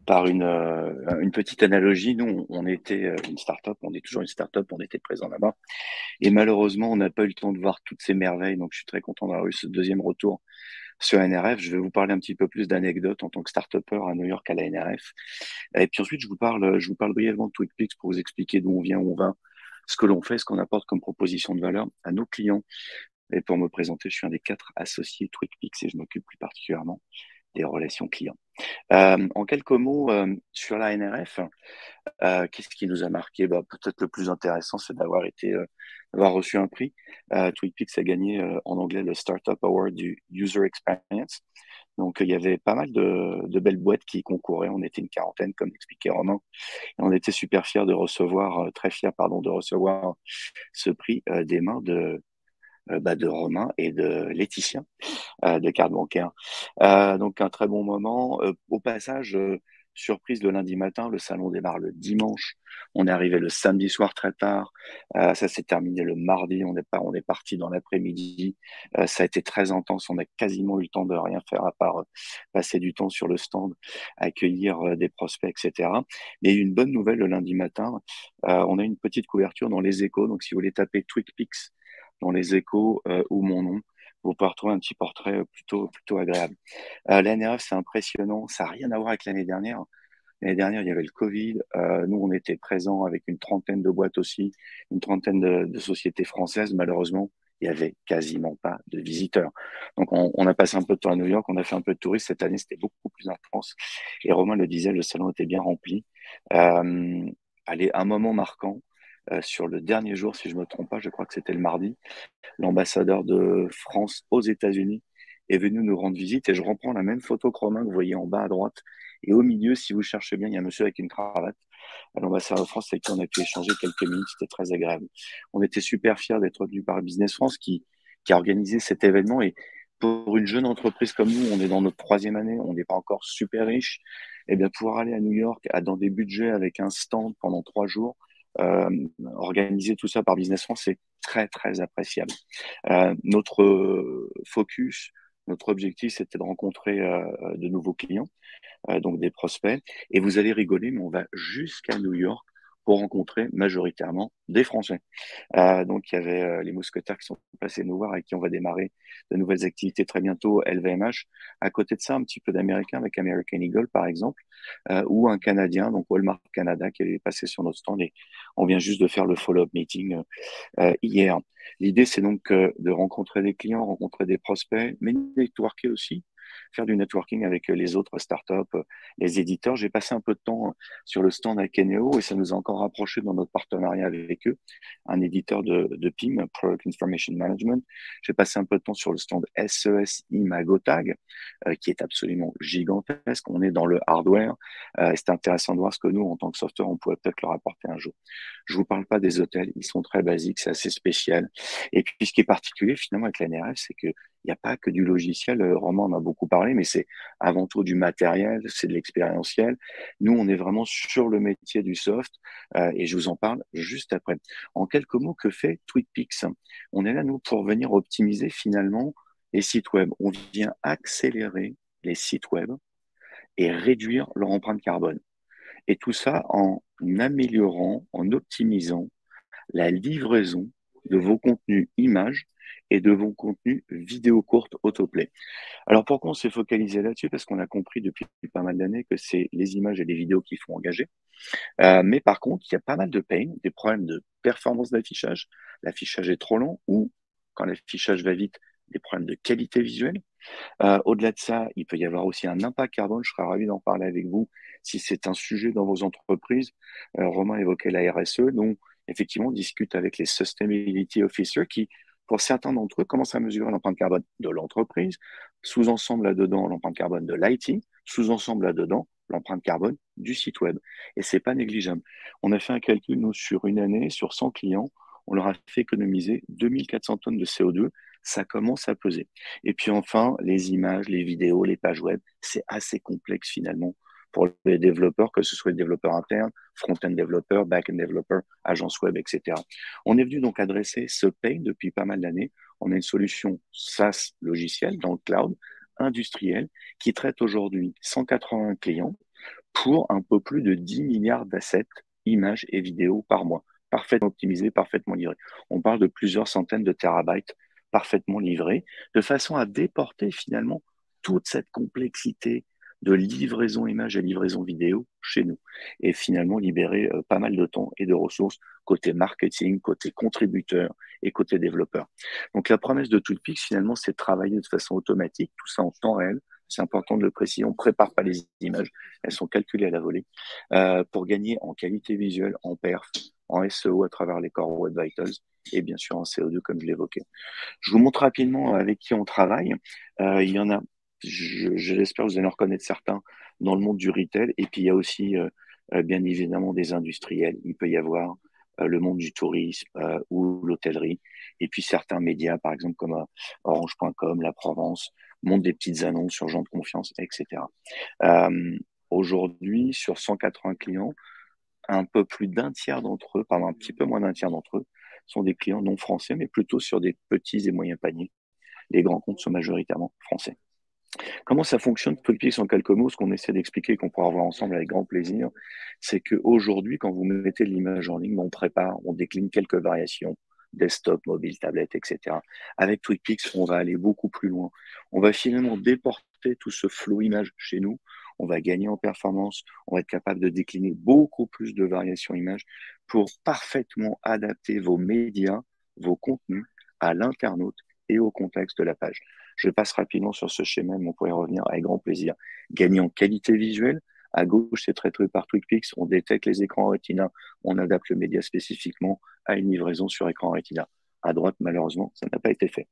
par une petite analogie. Nous, on était une start-up, on est toujours une start-up, on était présent là-bas. Et malheureusement, on n'a pas eu le temps de voir toutes ces merveilles. Donc, je suis très content d'avoir eu ce deuxième retour sur NRF. Je vais vous parler un petit peu plus d'anecdotes en tant que start-upper à New York à la NRF. Et puis ensuite, je vous parle brièvement de TweetPix pour vous expliquer d'où on vient, où on va, ce que l'on fait, ce qu'on apporte comme proposition de valeur à nos clients. Et pour me présenter, je suis un des 4 associés TweetPix et je m'occupe plus particulièrement des relations clients. En quelques mots, sur la NRF, qu'est-ce qui nous a marqué? Peut-être le plus intéressant, c'est d'avoir reçu un prix. TweetPix a gagné en anglais le Startup Award du User Experience. Donc, il y avait pas mal de belles boîtes qui concouraient. On était une quarantaine, comme expliquait Romain. Et on était super fiers de recevoir, très fiers, pardon, de recevoir ce prix des mains de Romain et de Laetitia de Carte Bancaire. Donc un très bon moment. Au passage, surprise le lundi matin, le salon démarre le dimanche. On est arrivé le samedi soir très tard. Ça s'est terminé le mardi. On est parti dans l'après-midi. Ça a été très intense. On a quasiment eu le temps de rien faire à part passer du temps sur le stand, accueillir des prospects, etc. Mais une bonne nouvelle le lundi matin. On a une petite couverture dans les Échos. Donc si vous voulez taper TweetPix dans les Échos ou mon nom, vous pouvez retrouver un petit portrait plutôt agréable. La NRF, c'est impressionnant. Ça n'a rien à voir avec l'année dernière. L'année dernière, il y avait le Covid. Nous, on était présents avec une trentaine de boîtes aussi, une trentaine de sociétés françaises. Malheureusement, il n'y avait quasiment pas de visiteurs. Donc, on a passé un peu de temps à New York, on a fait un peu de tourisme. Cette année, c'était beaucoup plus intense. Et Romain le disait, le salon était bien rempli. Allez, un moment marquant. Sur le dernier jour, si je ne me trompe pas, je crois que c'était le mardi, l'ambassadeur de France aux États-Unis est venu nous rendre visite et je reprends la même photo que Romain que vous voyez en bas à droite. Et au milieu, si vous cherchez bien, il y a un monsieur avec une cravate, l'ambassadeur de France avec qui on a pu échanger quelques minutes. C'était très agréable. On était super fiers d'être venus par Business France qui a organisé cet événement. Et pour une jeune entreprise comme nous, on est dans notre 3e année, on n'est pas encore super riche. Et bien, pouvoir aller à New York dans des budgets avec un stand pendant 3 jours, organiser tout ça par Business France, c'est très, très appréciable. Notre focus, notre objectif, c'était de rencontrer de nouveaux clients, donc des prospects. Et vous allez rigoler, mais on va jusqu'à New York pour rencontrer majoritairement des Français. Donc, il y avait les mousquetaires qui sont passés nous voir, avec qui on va démarrer de nouvelles activités très bientôt, LVMH. À côté de ça, un petit peu d'Américains avec American Eagle, par exemple, ou un Canadien, donc Walmart Canada, qui est passé sur notre stand. Et on vient juste de faire le follow-up meeting hier. L'idée, c'est donc de rencontrer des clients, rencontrer des prospects, mais networker aussi, faire du networking avec les autres startups, les éditeurs. J'ai passé un peu de temps sur le stand à Keneo et ça nous a encore rapprochés dans notre partenariat avec eux, un éditeur de PIM, Product Information Management. J'ai passé un peu de temps sur le stand SESI Magotag, qui est absolument gigantesque. On est dans le hardware. C'est intéressant de voir ce que nous, en tant que software, on pourrait peut-être leur apporter un jour. Je vous parle pas des hôtels, ils sont très basiques, c'est assez spécial. Et puis, ce qui est particulier finalement avec la NRF, c'est que il n'y a pas que du logiciel. Romain en a beaucoup parlé, mais c'est avant tout du matériel, c'est de l'expérientiel. Nous, on est vraiment sur le métier du soft et je vous en parle juste après. En quelques mots, que fait TweetPix? On est là, nous, pour venir optimiser finalement les sites web. On vient accélérer les sites web et réduire leur empreinte carbone. Et tout ça en améliorant, en optimisant la livraison de vos contenus images et de vos contenus vidéo courtes autoplay. Alors pourquoi on s'est focalisé là-dessus? Parce qu'on a compris depuis pas mal d'années que c'est les images et les vidéos qui font engager. Mais par contre, il y a pas mal de pain, des problèmes de performance d'affichage. L'affichage est trop lent ou quand l'affichage va vite, des problèmes de qualité visuelle. Au-delà de ça, il peut y avoir aussi un impact carbone. Je serais ravi d'en parler avec vous si c'est un sujet dans vos entreprises. Romain évoquait la RSE, donc effectivement, on discute avec les Sustainability Officers qui, pour certains d'entre eux, commencent à mesurer l'empreinte carbone de l'entreprise, sous-ensemble là-dedans l'empreinte carbone de l'IT, sous-ensemble là-dedans l'empreinte carbone du site web. Et c'est pas négligeable. On a fait un calcul, nous, sur une année, sur 100 clients, on leur a fait économiser 2400 tonnes de CO2. Ça commence à peser. Et puis enfin, les images, les vidéos, les pages web, c'est assez complexe finalement pour les développeurs, que ce soit les développeurs internes, front-end développeurs, back-end développeurs, agences web, etc. On est venu donc adresser ce pain depuis pas mal d'années. On a une solution SaaS logicielle dans le cloud industriel qui traite aujourd'hui 180 clients pour un peu plus de 10 milliards d'assets, images et vidéos par mois, parfaitement optimisés, parfaitement livrés. On parle de plusieurs centaines de terabytes parfaitement livrés, de façon à déporter finalement toute cette complexité de livraison image et livraison vidéo chez nous et finalement libérer pas mal de temps et de ressources côté marketing, côté contributeur et côté développeur. Donc la promesse de TweetPix finalement c'est de travailler de façon automatique, tout ça en temps réel. C'est important de le préciser, on ne prépare pas les images, elles sont calculées à la volée pour gagner en qualité visuelle, en perf, en SEO à travers les Core Web Vitals et bien sûr en CO2 comme je l'évoquais. Je vous montre rapidement avec qui on travaille. Il y en a, je l'espère, vous allez en reconnaître certains dans le monde du retail. Et puis il y a aussi, bien évidemment, des industriels. Il peut y avoir le monde du tourisme ou l'hôtellerie. Et puis certains médias, par exemple, comme Orange.com, La Provence, montent des petites annonces sur gens de confiance, etc. Aujourd'hui, sur 180 clients, un peu plus d'un tiers d'entre eux, pardon, un petit peu moins d'un tiers d'entre eux, sont des clients non français, mais plutôt sur des petits et moyens paniers. Les grands comptes sont majoritairement français. Comment ça fonctionne, TweetPix en quelques mots? Ce qu'on essaie d'expliquer, qu'on pourra voir ensemble avec grand plaisir, c'est qu'aujourd'hui, quand vous mettez de l'image en ligne, on prépare, on décline quelques variations, desktop, mobile, tablette, etc. Avec TweetPix, on va aller beaucoup plus loin. On va finalement déporter tout ce flow image chez nous. On va gagner en performance. On va être capable de décliner beaucoup plus de variations images pour parfaitement adapter vos médias, vos contenus à l'internaute et au contexte de la page. Je passe rapidement sur ce schéma, mais on pourrait y revenir avec grand plaisir. Gagner en qualité visuelle. À gauche, c'est traité par TweetPix. On détecte les écrans Retina. On adapte le média spécifiquement à une livraison sur écran Retina. À droite, malheureusement, ça n'a pas été fait.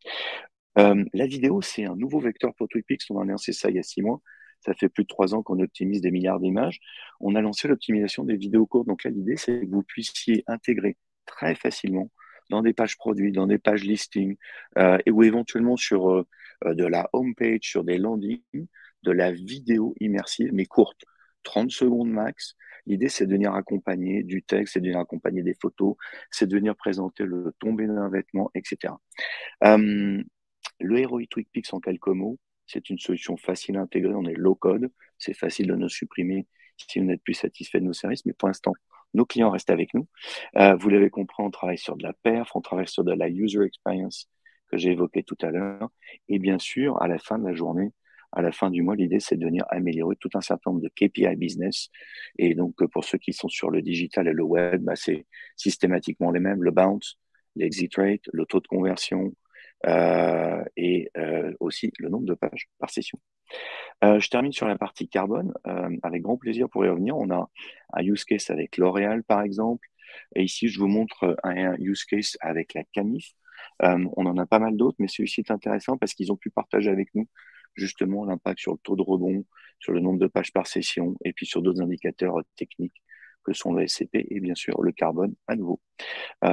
La vidéo, c'est un nouveau vecteur pour TweetPix. On a lancé ça il y a 6 mois. Ça fait plus de 3 ans qu'on optimise des milliards d'images. On a lancé l'optimisation des vidéos courtes. Donc là, l'idée, c'est que vous puissiez intégrer très facilement dans des pages produits, dans des pages listing, ou éventuellement sur de la home page, sur des landings, de la vidéo immersive, mais courte, 30 secondes max. L'idée, c'est de venir accompagner du texte, c'est de venir accompagner des photos, c'est de venir présenter le tombé d'un vêtement, etc. Le Heroic TweetPix en quelques mots, c'est une solution facile à intégrer, on est low code, c'est facile de nous supprimer si vous n'êtes plus satisfait de nos services, mais pour l'instant, nos clients restent avec nous. Vous l'avez compris, on travaille sur de la perf, on travaille sur de la user experience que j'ai évoqué tout à l'heure. Et bien sûr, à la fin de la journée, à la fin du mois, l'idée, c'est de venir améliorer tout un certain nombre de KPI business. Et donc, pour ceux qui sont sur le digital et le web, bah, c'est systématiquement les mêmes, le bounce, l'exit rate, le taux de conversion, et aussi le nombre de pages par session. Je termine sur la partie carbone. Avec grand plaisir pour y revenir. On a un use case avec L'Oréal, par exemple. Et ici, je vous montre un use case avec la Camif. On en a pas mal d'autres, mais celui-ci est intéressant parce qu'ils ont pu partager avec nous justement l'impact sur le taux de rebond, sur le nombre de pages par session, et puis sur d'autres indicateurs techniques que sont le SCP et bien sûr le carbone à nouveau.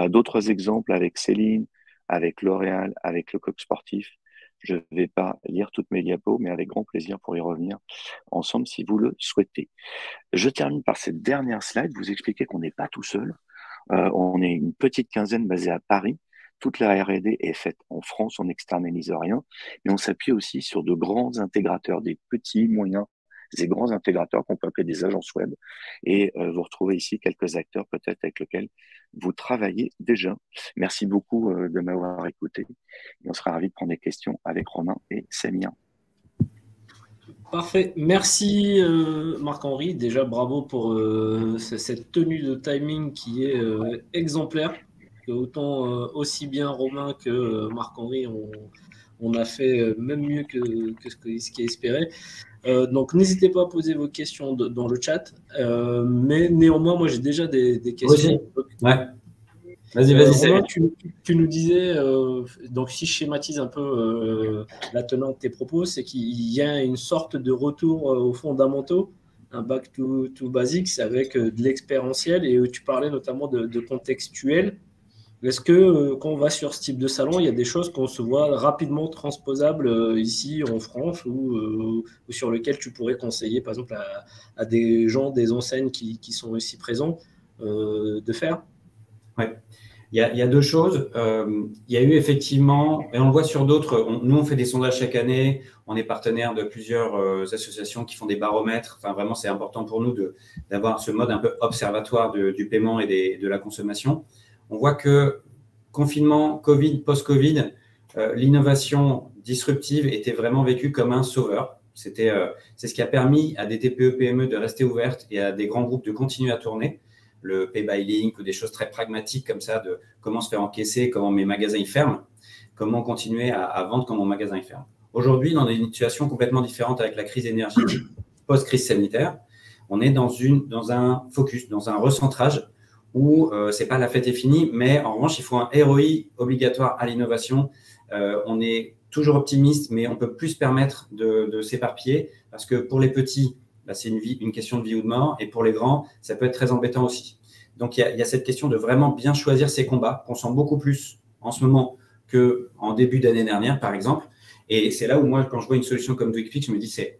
D'autres exemples avec Céline, avec L'Oréal, avec le Coq Sportif. Je ne vais pas lire toutes mes diapos, mais avec grand plaisir pour y revenir ensemble si vous le souhaitez. Je termine par cette dernière slide, vous expliquer qu'on n'est pas tout seul. On est une petite quinzaine basée à Paris. Toute la R&D est faite en France, on n'externalise rien, mais on s'appuie aussi sur de grands intégrateurs, des petits, moyens et grands intégrateurs qu'on peut appeler des agences web. Et vous retrouvez ici quelques acteurs peut-être avec lesquels vous travaillez déjà. Merci beaucoup de m'avoir écouté. Et on sera ravis de prendre des questions avec Romain et Samir. Parfait. Merci Marc-Henri. Déjà, bravo pour cette tenue de timing qui est exemplaire. Autant aussi bien Romain que Marc-Henri ont on a fait même mieux que ce qui est espéré. Donc, n'hésitez pas à poser vos questions dans le chat. Mais néanmoins, moi, j'ai déjà des questions. Ouais. Vas-y. Romain, tu nous disais, donc si je schématise un peu la teneur de tes propos, c'est qu'il y a une sorte de retour aux fondamentaux, un back to basics avec de l'expérientiel, et tu parlais notamment de contextuel. Est-ce que quand on va sur ce type de salon, il y a des choses qu'on se voit rapidement transposables ici en France ou sur lesquelles tu pourrais conseiller, par exemple, à des gens, des enseignes qui sont ici présents de faire? Oui. Il y a deux choses. Il y a eu effectivement, et on le voit sur d'autres, nous on fait des sondages chaque année, on est partenaire de plusieurs associations qui font des baromètres. Enfin, vraiment, c'est important pour nous d'avoir ce mode un peu observatoire du paiement et de la consommation. On voit que confinement, Covid, post-Covid, l'innovation disruptive était vraiment vécue comme un sauveur. C'est ce qui a permis à des TPE, PME de rester ouvertes et à des grands groupes de continuer à tourner. Le pay by link ou des choses très pragmatiques comme ça, de comment se faire encaisser, comment mes magasins ils ferment, comment continuer à vendre quand mon magasin il ferme. Aujourd'hui, dans une situation complètement différente avec la crise énergétique, post-crise sanitaire, on est dans un focus, dans un recentrage où c'est pas la fête est finie, mais en revanche, il faut un ROI obligatoire à l'innovation. On est toujours optimiste, mais on peut plus se permettre de s'éparpiller parce que pour les petits, c'est une question de vie ou de mort, et pour les grands, ça peut être très embêtant aussi. Donc, il y a cette question de vraiment bien choisir ses combats, qu'on sent beaucoup plus en ce moment qu'en début d'année dernière, par exemple. Et c'est là où moi, quand je vois une solution comme TwicPix, je me dis c'est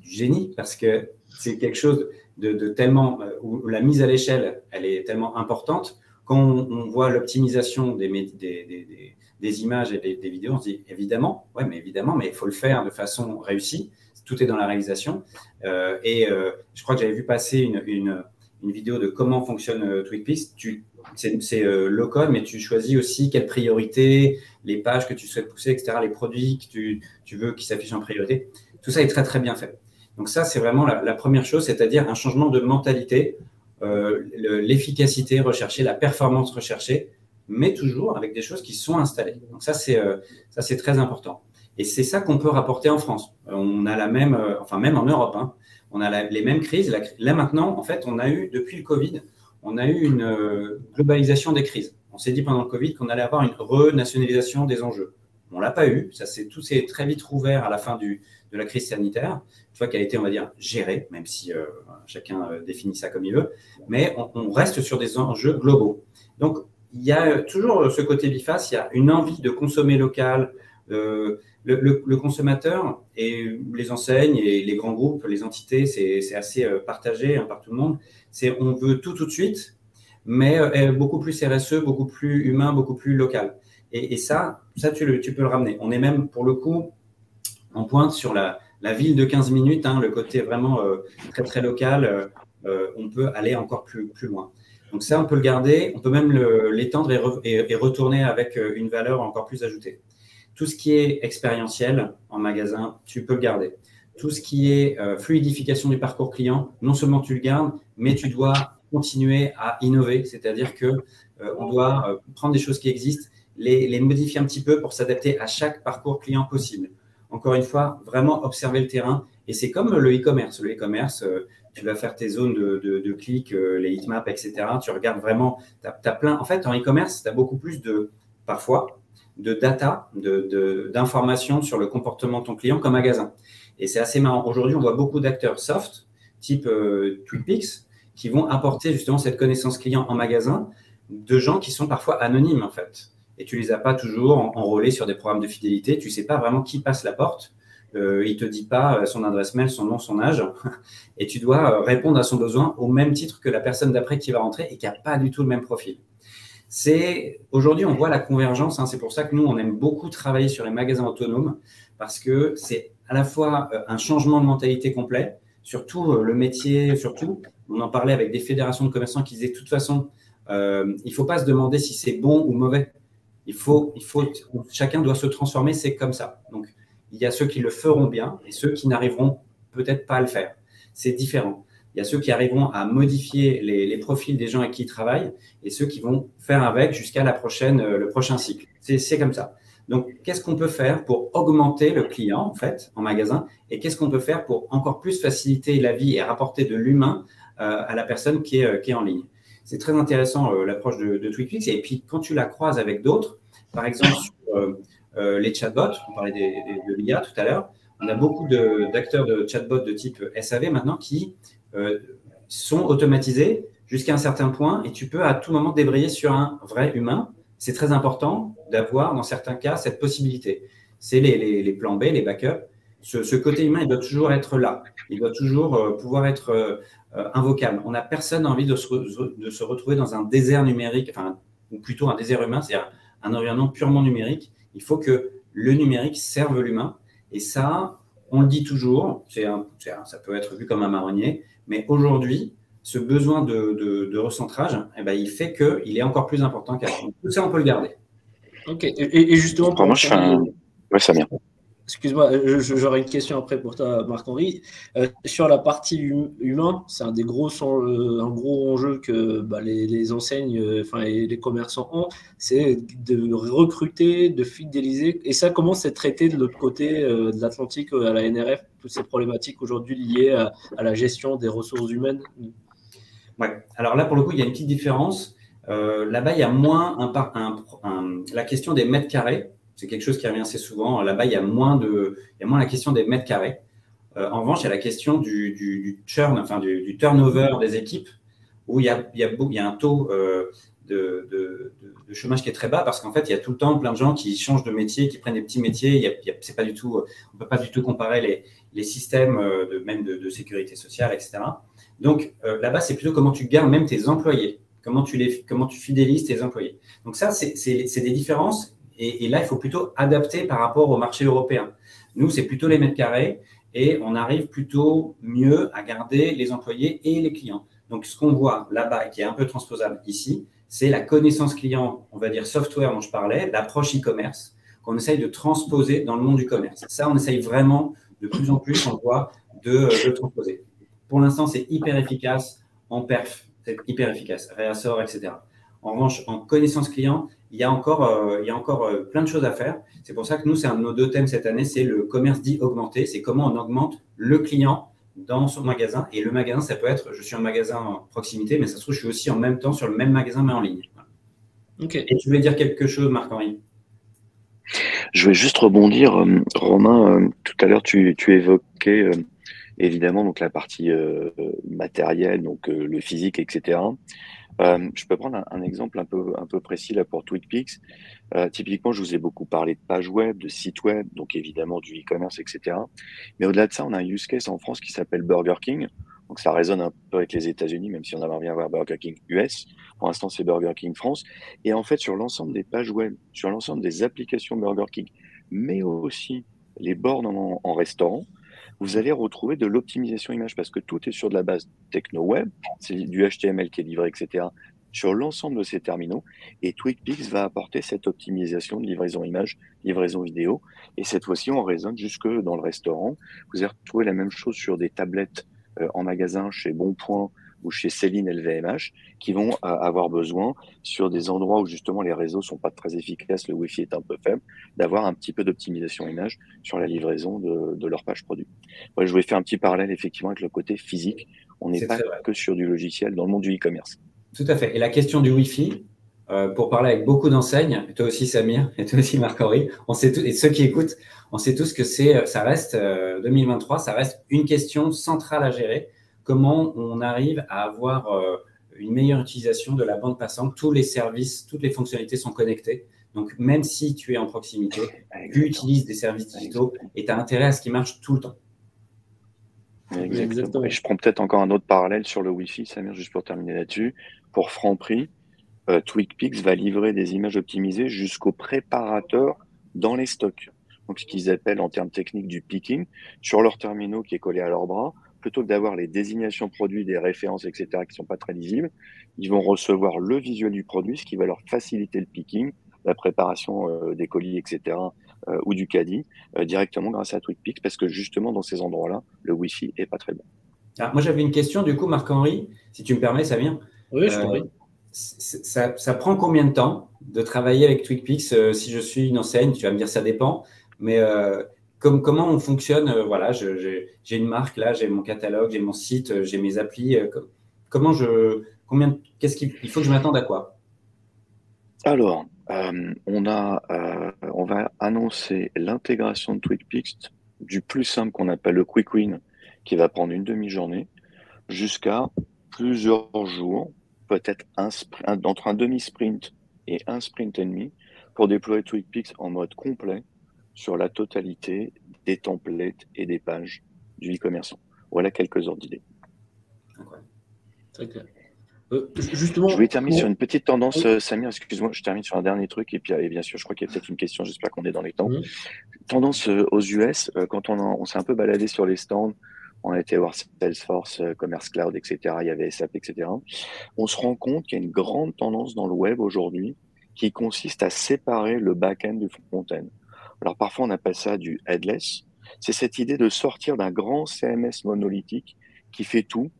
du génie, parce que c'est quelque chose de tellement, où la mise à l'échelle, elle est tellement importante. Quand on voit l'optimisation des images et des vidéos, on se dit évidemment, mais il faut le faire de façon réussie. Tout est dans la réalisation. Je crois que j'avais vu passer une vidéo de comment fonctionne TwicPix. C'est low code, mais tu choisis aussi quelles priorités, les pages que tu souhaites pousser, etc., les produits que tu veux qui s'affichent en priorité. Tout ça est très, très bien fait. Donc ça, c'est vraiment la première chose, c'est-à-dire un changement de mentalité, l'efficacité recherchée, la performance recherchée, mais toujours avec des choses qui sont installées. Donc ça, c'est très important. Et c'est ça qu'on peut rapporter en France. On a la même, même en Europe, hein, on a les mêmes crises. Là maintenant, en fait, on a eu, depuis le Covid, on a eu une globalisation des crises. On s'est dit pendant le Covid qu'on allait avoir une renationalisation des enjeux. On ne l'a pas eu. Tout s'est très vite rouvert à la fin de la crise sanitaire, une fois qu'elle a été, on va dire, gérée, même si chacun définit ça comme il veut. Mais on reste sur des enjeux globaux. Donc, il y a toujours ce côté biface. Il y a une envie de consommer local. Le consommateur et les enseignes et les grands groupes, les entités, c'est assez partagé par tout le monde. On veut tout de suite, mais beaucoup plus RSE, beaucoup plus humain, beaucoup plus local. Et ça tu peux le ramener. On est même, pour le coup, en pointe sur la ville de 15 minutes, hein, le côté vraiment très, très local. On peut aller encore plus loin. Donc ça, on peut le garder. On peut même l'étendre et retourner avec une valeur encore plus ajoutée. Tout ce qui est expérientiel en magasin, tu peux le garder. Tout ce qui est fluidification du parcours client, non seulement tu le gardes, mais tu dois continuer à innover. C'est-à-dire qu'on doit prendre des choses qui existent, les modifier un petit peu pour s'adapter à chaque parcours client possible. Encore une fois, vraiment observer le terrain. Et c'est comme le e-commerce. Le e-commerce, tu vas faire tes zones de clics, les heatmaps, etc. Tu regardes vraiment, tu as plein. En fait, en e-commerce, tu as beaucoup plus parfois, de data, d'informations sur le comportement de ton client comme magasin. Et c'est assez marrant. Aujourd'hui, on voit beaucoup d'acteurs soft, type TwicPix, qui vont apporter justement cette connaissance client en magasin de gens qui sont parfois anonymes, en fait. Et tu les as pas toujours enrôlés sur des programmes de fidélité. Tu sais pas vraiment qui passe la porte. Il te dit pas son adresse mail, son nom, son âge. Et tu dois répondre à son besoin au même titre que la personne d'après qui va rentrer et qui n'a pas du tout le même profil. Aujourd'hui, on voit la convergence. Hein, c'est pour ça que nous, on aime beaucoup travailler sur les magasins autonomes parce que c'est à la fois un changement de mentalité complet, surtout le métier, surtout, on en parlait avec des fédérations de commerçants qui disaient de toute façon, il ne faut pas se demander si c'est bon ou mauvais. Chacun doit se transformer, c'est comme ça. Donc, il y a ceux qui le feront bien et ceux qui n'arriveront peut-être pas à le faire. C'est différent. Il y a ceux qui arriveront à modifier les profils des gens avec qui ils travaillent et ceux qui vont faire avec jusqu'à le prochain cycle. C'est comme ça. Donc, qu'est-ce qu'on peut faire pour augmenter le client, en fait, en magasin, et qu'est-ce qu'on peut faire pour encore plus faciliter la vie et rapporter de l'humain à la personne qui est en ligne. C'est très intéressant, l'approche de TweakPix. Et puis, quand tu la croises avec d'autres, par exemple, sur les chatbots, on parlait de l'IA tout à l'heure, on a beaucoup d'acteurs de chatbots de type SAV maintenant qui sont automatisés jusqu'à un certain point et tu peux à tout moment débrayer sur un vrai humain. C'est très important d'avoir, dans certains cas, cette possibilité. C'est les plans B, les backups. Ce côté humain, il doit toujours être là. Il doit toujours pouvoir être invocable. On n'a personne envie de se retrouver dans un désert numérique, enfin, ou plutôt un désert humain, c'est-à-dire un environnement purement numérique. Il faut que le numérique serve l'humain. Et ça, on le dit toujours, ça peut être vu comme un marronnier, mais aujourd'hui, ce besoin de recentrage, eh ben, il fait qu'il est encore plus important qu'avant. Tout ça, on peut le garder. Ok, et justement, moi, je fais un... Ouais, ça vient. Excuse-moi, j'aurais une question après pour toi, Marc-Henri. Sur la partie humain, c'est un gros enjeu que les enseignes et les commerçants ont, c'est de recruter, de fidéliser. Et ça, comment c'est traité de l'autre côté de l'Atlantique à la NRF, toutes ces problématiques aujourd'hui liées à la gestion des ressources humaines? Ouais. Alors là, pour le coup, il y a une petite différence. Là-bas, il y a moins la question des mètres carrés. C'est quelque chose qui revient assez souvent. Là-bas, il y a moins la question des mètres carrés. En revanche, il y a la question du churn, enfin du turnover des équipes, où il y a un taux de chômage qui est très bas parce qu'en fait, il y a tout le temps plein de gens qui changent de métier, qui prennent des petits métiers. C'est pas du tout, on ne peut pas du tout comparer les systèmes même de sécurité sociale, etc. Donc là-bas, c'est plutôt comment tu gardes même tes employés, comment tu fidélises tes employés. Donc ça, c'est des différences. Et là, il faut plutôt adapter par rapport au marché européen. Nous, c'est plutôt les mètres carrés et on arrive plutôt mieux à garder les employés et les clients. Donc, ce qu'on voit là-bas et qui est un peu transposable ici, c'est la connaissance client, on va dire software dont je parlais, l'approche e-commerce qu'on essaye de transposer dans le monde du commerce. Ça, on essaye vraiment de plus en plus, on le voit, de le transposer. Pour l'instant, c'est hyper efficace en perf, c'est hyper efficace, réassort, etc. En revanche, en connaissance client, il y a encore plein de choses à faire. C'est pour ça que nous, c'est un de nos 2 thèmes cette année, c'est le commerce dit augmenté. C'est comment on augmente le client dans son magasin. Et le magasin, ça peut être, je suis en magasin en proximité, mais ça se trouve, je suis aussi en même temps sur le même magasin, mais en ligne. Okay. Et tu voulais dire quelque chose, Marc-Henri? Je vais juste rebondir, Romain, tout à l'heure, tu évoquais évidemment donc, la partie matérielle, donc le physique, etc. Je peux prendre un exemple un peu précis là pour TweakPix. Typiquement, je vous ai beaucoup parlé de pages web, de sites web, donc évidemment du e-commerce, etc. Mais au-delà de ça, on a un use case en France qui s'appelle Burger King. Donc ça résonne un peu avec les États-Unis, même si on aimerait bien voir Burger King US. Pour l'instant, c'est Burger King France. Et en fait, sur l'ensemble des pages web, sur l'ensemble des applications Burger King, mais aussi les bornes en restaurant, vous allez retrouver de l'optimisation image parce que tout est sur de la base techno-web, c'est du HTML qui est livré, etc. sur l'ensemble de ces terminaux. Et TweakPix va apporter cette optimisation de livraison image, livraison vidéo. Et cette fois-ci, on raisonne jusque dans le restaurant. Vous allez retrouver la même chose sur des tablettes en magasin chez Bonpoint ou chez Céline LVMH qui vont avoir besoin, sur des endroits où justement les réseaux sont pas très efficaces, le Wi-Fi est un peu faible, d'avoir un petit peu d'optimisation image sur la livraison de leur page produit. Ouais, je voulais faire un petit parallèle effectivement avec le côté physique. On n'est pas que sur du logiciel dans le monde du e-commerce. Tout à fait. Et la question du Wi-Fi, pour parler avec beaucoup d'enseignes, et toi aussi Samir, et toi aussi Marc-Henri, on sait et ceux qui écoutent, on sait tous que ça reste 2023, ça reste une question centrale à gérer. Comment on arrive à avoir une meilleure utilisation de la bande passante. Tous les services, toutes les fonctionnalités sont connectées. Donc, même si tu es en proximité, tu utilises des services digitaux et tu as intérêt à ce qu'ils marchent tout le temps. Exactement. Et je prends peut-être encore un autre parallèle sur le Wi-Fi, Samir, juste pour terminer là-dessus. Pour Franprix, TweakPix va livrer des images optimisées jusqu'au préparateur dans les stocks. Donc, ce qu'ils appellent en termes techniques du picking, sur leur terminaux qui est collé à leur bras, plutôt que d'avoir les désignations produits, des références, etc., qui ne sont pas très lisibles, ils vont recevoir le visuel du produit, ce qui va leur faciliter le picking, la préparation des colis, etc., ou du caddie, directement grâce à TweakPix, parce que justement, dans ces endroits-là, le Wi-Fi n'est pas très bon. Alors, moi, j'avais une question, du coup, Marc-Henri, si tu me permets, Samir. Oui, je t'en prie. ça prend combien de temps de travailler avec TwigPix si je suis une enseigne? Tu vas me dire ça dépend, mais comment on fonctionne? Voilà, j'ai une marque là, j'ai mon catalogue, j'ai mon site, j'ai mes applis. Qu'est-ce qu'il faut que je m'attende à quoi? Alors, on va annoncer l'intégration de TwigPix du plus simple qu'on appelle le Quick Win, qui va prendre une demi-journée, jusqu'à plusieurs jours, peut-être entre un demi-sprint et un sprint et demi, pour déployer TwigPix en mode complet sur la totalité des templates et des pages du e-commerçant. Voilà quelques ordres d'idées. Très clair. Justement, je voulais terminer sur une petite tendance, Samir, excuse-moi, je termine sur un dernier truc, et puis bien sûr, je crois qu'il y a peut-être une question, j'espère qu'on est dans les temps. Tendance aux US, quand on s'est un peu baladé sur les stands, on a été voir Salesforce, Commerce Cloud, etc., il y avait SAP, etc. On se rend compte qu'il y a une grande tendance dans le web aujourd'hui qui consiste à séparer le back-end du front-end. Alors parfois, on appelle ça du headless. C'est cette idée de sortir d'un grand CMS monolithique qui fait tout,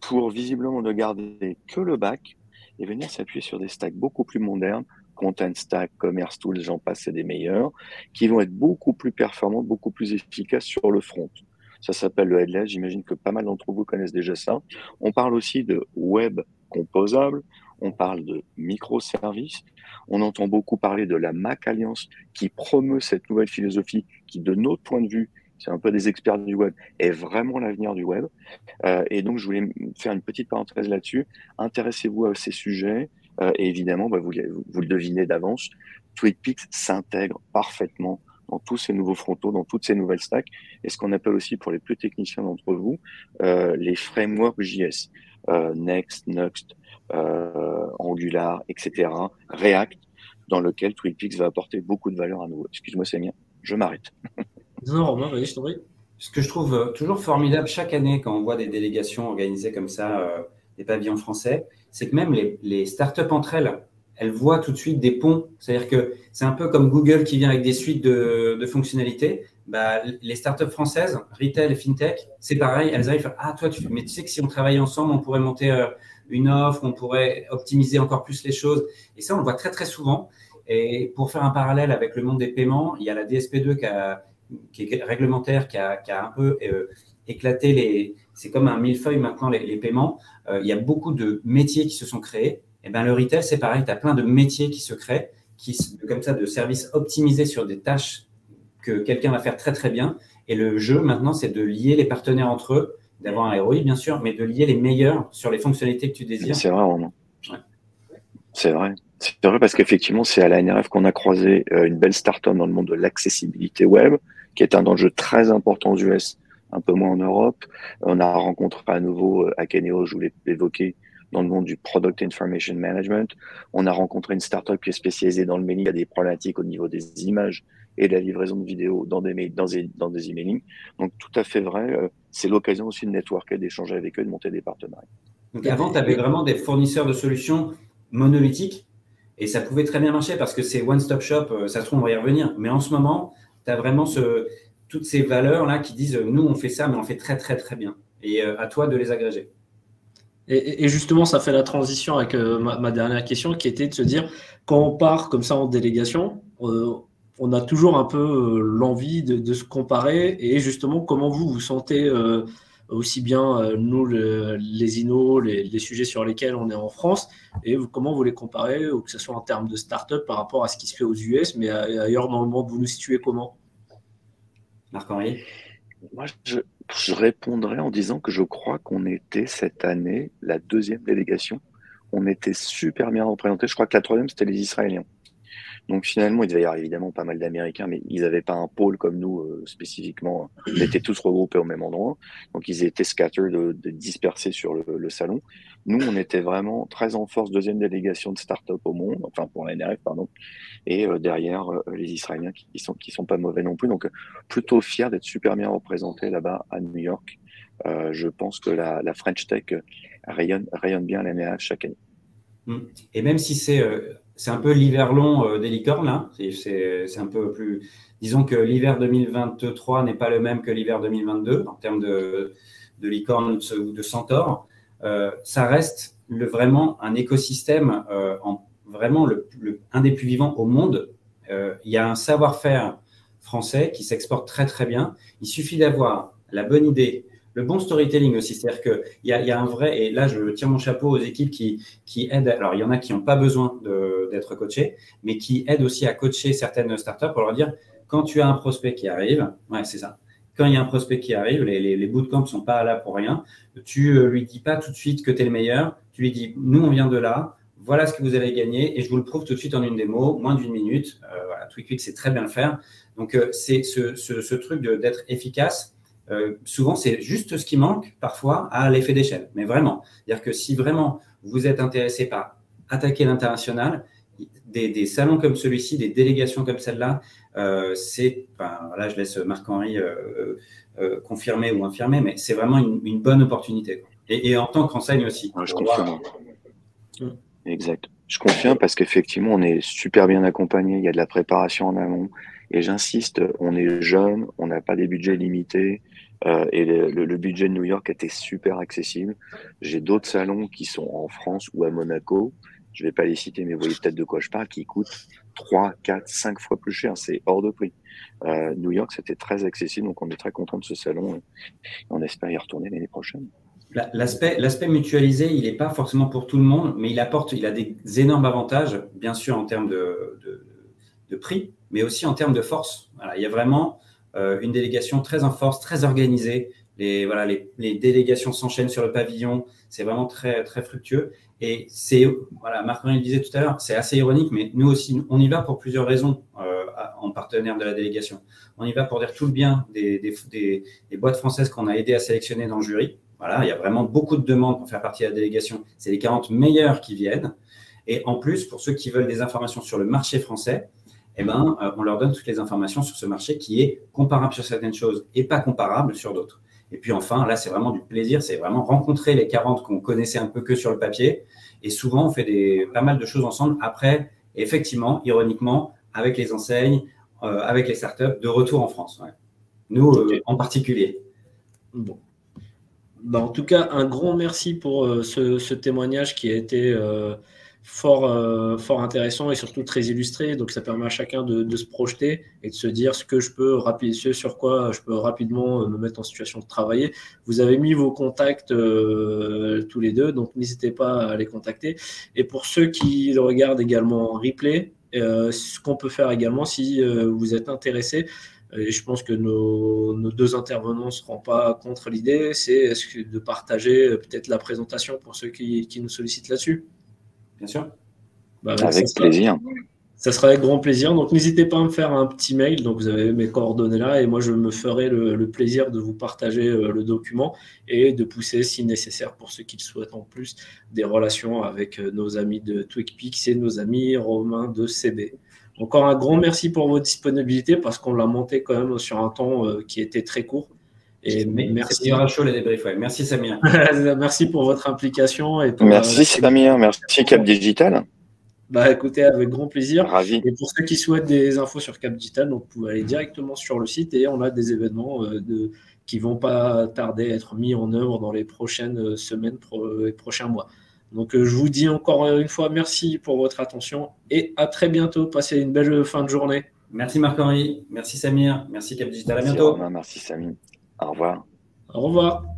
pour visiblement ne garder que le back et venir s'appuyer sur des stacks beaucoup plus modernes, Content Stack, Commerce Tools, j'en passe, c'est des meilleurs, qui vont être beaucoup plus performantes, beaucoup plus efficaces sur le front. Ça s'appelle le headless, j'imagine que pas mal d'entre vous connaissent déjà ça. On parle aussi de web composable, on parle de microservices, on entend beaucoup parler de la Mac Alliance qui promeut cette nouvelle philosophie qui, de notre point de vue, c'est un peu des experts du web, est vraiment l'avenir du web. Et donc, je voulais faire une petite parenthèse là-dessus. Intéressez-vous à ces sujets. Et évidemment, vous le devinez d'avance, TwigPix s'intègre parfaitement dans tous ces nouveaux frontaux, dans toutes ces nouvelles stacks. Et ce qu'on appelle aussi, pour les plus techniciens d'entre vous, les frameworks JS. Next, Next, Angular, etc. React, dans lequel TwigPix va apporter beaucoup de valeur à nouveau. Excuse-moi, Samir, je m'arrête. Non, Romain, vas-y, je t'en prie. Ce que je trouve toujours formidable chaque année quand on voit des délégations organisées comme ça, des pavillons français, c'est que même les startups entre elles voient tout de suite des ponts. C'est-à-dire que c'est un peu comme Google qui vient avec des suites de fonctionnalités. Bah, les startups françaises, retail et fintech, c'est pareil. Elles arrivent à faire, ah, toi, mais tu sais que si on travaillait ensemble, on pourrait monter une offre, on pourrait optimiser encore plus les choses. Et ça, on le voit très, très souvent. Et pour faire un parallèle avec le monde des paiements, il y a la DSP2 qui est réglementaire, qui a un peu éclaté c'est comme un millefeuille maintenant les paiements. Il y a beaucoup de métiers qui se sont créés. Et ben le retail, c'est pareil, tu as plein de métiers qui se créent, comme ça, de services optimisés sur des tâches que quelqu'un va faire très très bien. Et le jeu maintenant, c'est de lier les partenaires entre eux, d'avoir un ROI bien sûr, mais de lier les meilleurs sur les fonctionnalités que tu désires. C'est vrai, Romain. Ouais. C'est vrai. C'est vrai parce qu'effectivement, c'est à la NRF qu'on a croisé une belle start-up dans le monde de l'accessibilité web, qui est un enjeu très important aux US, un peu moins en Europe. On a rencontré à nouveau Akeneo, je voulais l'évoquer, dans le monde du Product Information Management. On a rencontré une start-up qui est spécialisée dans le mailing. Il y a des problématiques au niveau des images et de la livraison de vidéos dans des emailing. Donc, tout à fait vrai. C'est l'occasion aussi de networker, d'échanger avec eux, de monter des partenariats. Donc, avant, tu avais vraiment des fournisseurs de solutions monolithiques et ça pouvait très bien marcher parce que c'est one-stop shop. Ça se trouve, on va y revenir. Mais en ce moment, tu as vraiment toutes ces valeurs-là qui disent nous, on fait ça, mais on le fait très, très, très bien. Et à toi de les agréger. Et justement, ça fait la transition avec ma dernière question qui était de se dire, quand on part comme ça en délégation, on a toujours un peu l'envie de se comparer. Et justement, comment vous vous sentez aussi bien nous, les INO, les sujets sur lesquels on est en France, et comment vous les comparez, ou que ce soit en termes de start-up par rapport à ce qui se fait aux US, mais ailleurs dans le monde, vous nous situez comment? Marc-Henri? Moi, je répondrai en disant que je crois qu'on était cette année la deuxième délégation. On était super bien représentés. Je crois que la troisième, c'était les Israéliens. Donc finalement, il devait y avoir évidemment pas mal d'Américains, mais ils n'avaient pas un pôle comme nous spécifiquement. Ils étaient tous regroupés au même endroit. Donc ils étaient scattered, dispersés sur le salon. Nous, on était vraiment très en force, deuxième délégation de start-up au monde, enfin pour la NRF, pardon. Et derrière, les Israéliens qui sont pas mauvais non plus. Donc plutôt fier d'être super bien représenté là-bas à New York. Je pense que la French Tech rayonne bien à la NRF chaque année. Et même si c'est un peu l'hiver long des licornes, hein. C'est un peu plus… Disons que l'hiver 2023 n'est pas le même que l'hiver 2022 en termes de licorne ou de centaure. Ça reste vraiment un écosystème, vraiment un des plus vivants au monde. Il y a un savoir-faire français qui s'exporte très très bien. Il suffit d'avoir la bonne idée, le bon storytelling aussi. C'est-à-dire qu'il y a un vrai, et là je tire mon chapeau aux équipes qui aident. Alors il y en a qui n'ont pas besoin d'être coachés, mais qui aident aussi à coacher certaines startups pour leur dire, quand tu as un prospect qui arrive, ouais c'est ça, quand il y a un prospect qui arrive, les bootcamps ne sont pas là pour rien, tu lui dis pas tout de suite que tu es le meilleur, tu lui dis, nous on vient de là, voilà ce que vous allez gagner et je vous le prouve tout de suite en une démo, moins d'1 minute. Voilà, TweetQuick sait très bien le faire. Donc, c'est ce truc d'être efficace. Souvent, c'est juste ce qui manque parfois à l'effet d'échelle. Mais vraiment, c'est-à-dire que si vraiment vous êtes intéressé par attaquer l'international, des salons comme celui-ci, des délégations comme celle-là, là, je laisse Marc-Henri confirmer ou infirmer, mais c'est vraiment une bonne opportunité, quoi. Et en tant qu'enseigne aussi. Je confirme. Exact. Je confirme parce qu'effectivement, on est super bien accompagné. Il y a de la préparation en amont. Et j'insiste, on est jeune, on n'a pas des budgets limités. Et le budget de New York était super accessible. J'ai d'autres salons qui sont en France ou à Monaco. Je ne vais pas les citer, mais vous voyez peut-être de quoi je parle, qui coûtent 3, 4, 5 fois plus cher. C'est hors de prix. New York, c'était très accessible. Donc, on est très content de ce salon. Et on espère y retourner l'année prochaine. L'aspect mutualisé, il n'est pas forcément pour tout le monde, mais il a des énormes avantages, bien sûr en termes de prix, mais aussi en termes de force. Voilà, il y a vraiment une délégation très en force, très organisée. Les délégations s'enchaînent sur le pavillon, c'est vraiment très, très fructueux. Et Marc-Henri le disait tout à l'heure, c'est assez ironique, mais nous aussi, on y va pour plusieurs raisons en partenaire de la délégation. On y va pour dire tout le bien des boîtes françaises qu'on a aidé à sélectionner dans le jury. Voilà, il y a vraiment beaucoup de demandes pour faire partie de la délégation. C'est les 40 meilleurs qui viennent. Et en plus, pour ceux qui veulent des informations sur le marché français, on leur donne toutes les informations sur ce marché qui est comparable sur certaines choses et pas comparable sur d'autres. Et puis enfin, là, c'est vraiment du plaisir. C'est vraiment rencontrer les 40 qu'on connaissait un peu que sur le papier. Et souvent, on fait pas mal de choses ensemble. Après, effectivement, ironiquement, avec les enseignes, avec les startups, de retour en France. Ouais. Nous, en particulier. Bon. En tout cas, un grand merci pour ce témoignage qui a été fort intéressant et surtout très illustré. Donc, ça permet à chacun de se projeter et de se dire ce sur quoi je peux rapidement me mettre en situation de travailler. Vous avez mis vos contacts tous les deux, donc n'hésitez pas à les contacter. Et pour ceux qui le regardent également en replay, ce qu'on peut faire également, si vous êtes intéressé, et je pense que nos deux intervenants ne seront pas contre l'idée, c'est de partager peut-être la présentation pour ceux qui nous sollicitent là-dessus. Bien sûr. Avec plaisir. Ça sera avec grand plaisir. Donc, n'hésitez pas à me faire un petit mail. Donc, vous avez mes coordonnées là et moi, je me ferai le plaisir de vous partager le document et de pousser, si nécessaire, pour ceux qui le souhaitent en plus, des relations avec nos amis de TweetQuick et nos amis romains de CB. Encore un grand merci pour votre disponibilité parce qu'on l'a monté quand même sur un temps qui était très court. Et merci. Chaud, les débriefs, ouais. Merci Samir. Merci pour votre implication. Merci Samir, merci Cap Digital. Écoutez, avec grand plaisir. Ravi. Et pour ceux qui souhaitent des infos sur Cap Digital, donc vous pouvez aller directement sur le site et on a des événements qui ne vont pas tarder à être mis en œuvre dans les prochaines semaines et prochains mois. Donc, je vous dis encore une fois merci pour votre attention et à très bientôt. Passez une belle fin de journée. Merci Marc-Henri, merci Samir, merci Cap Digital. À bientôt. Merci Romain, merci Samir. Au revoir. Au revoir.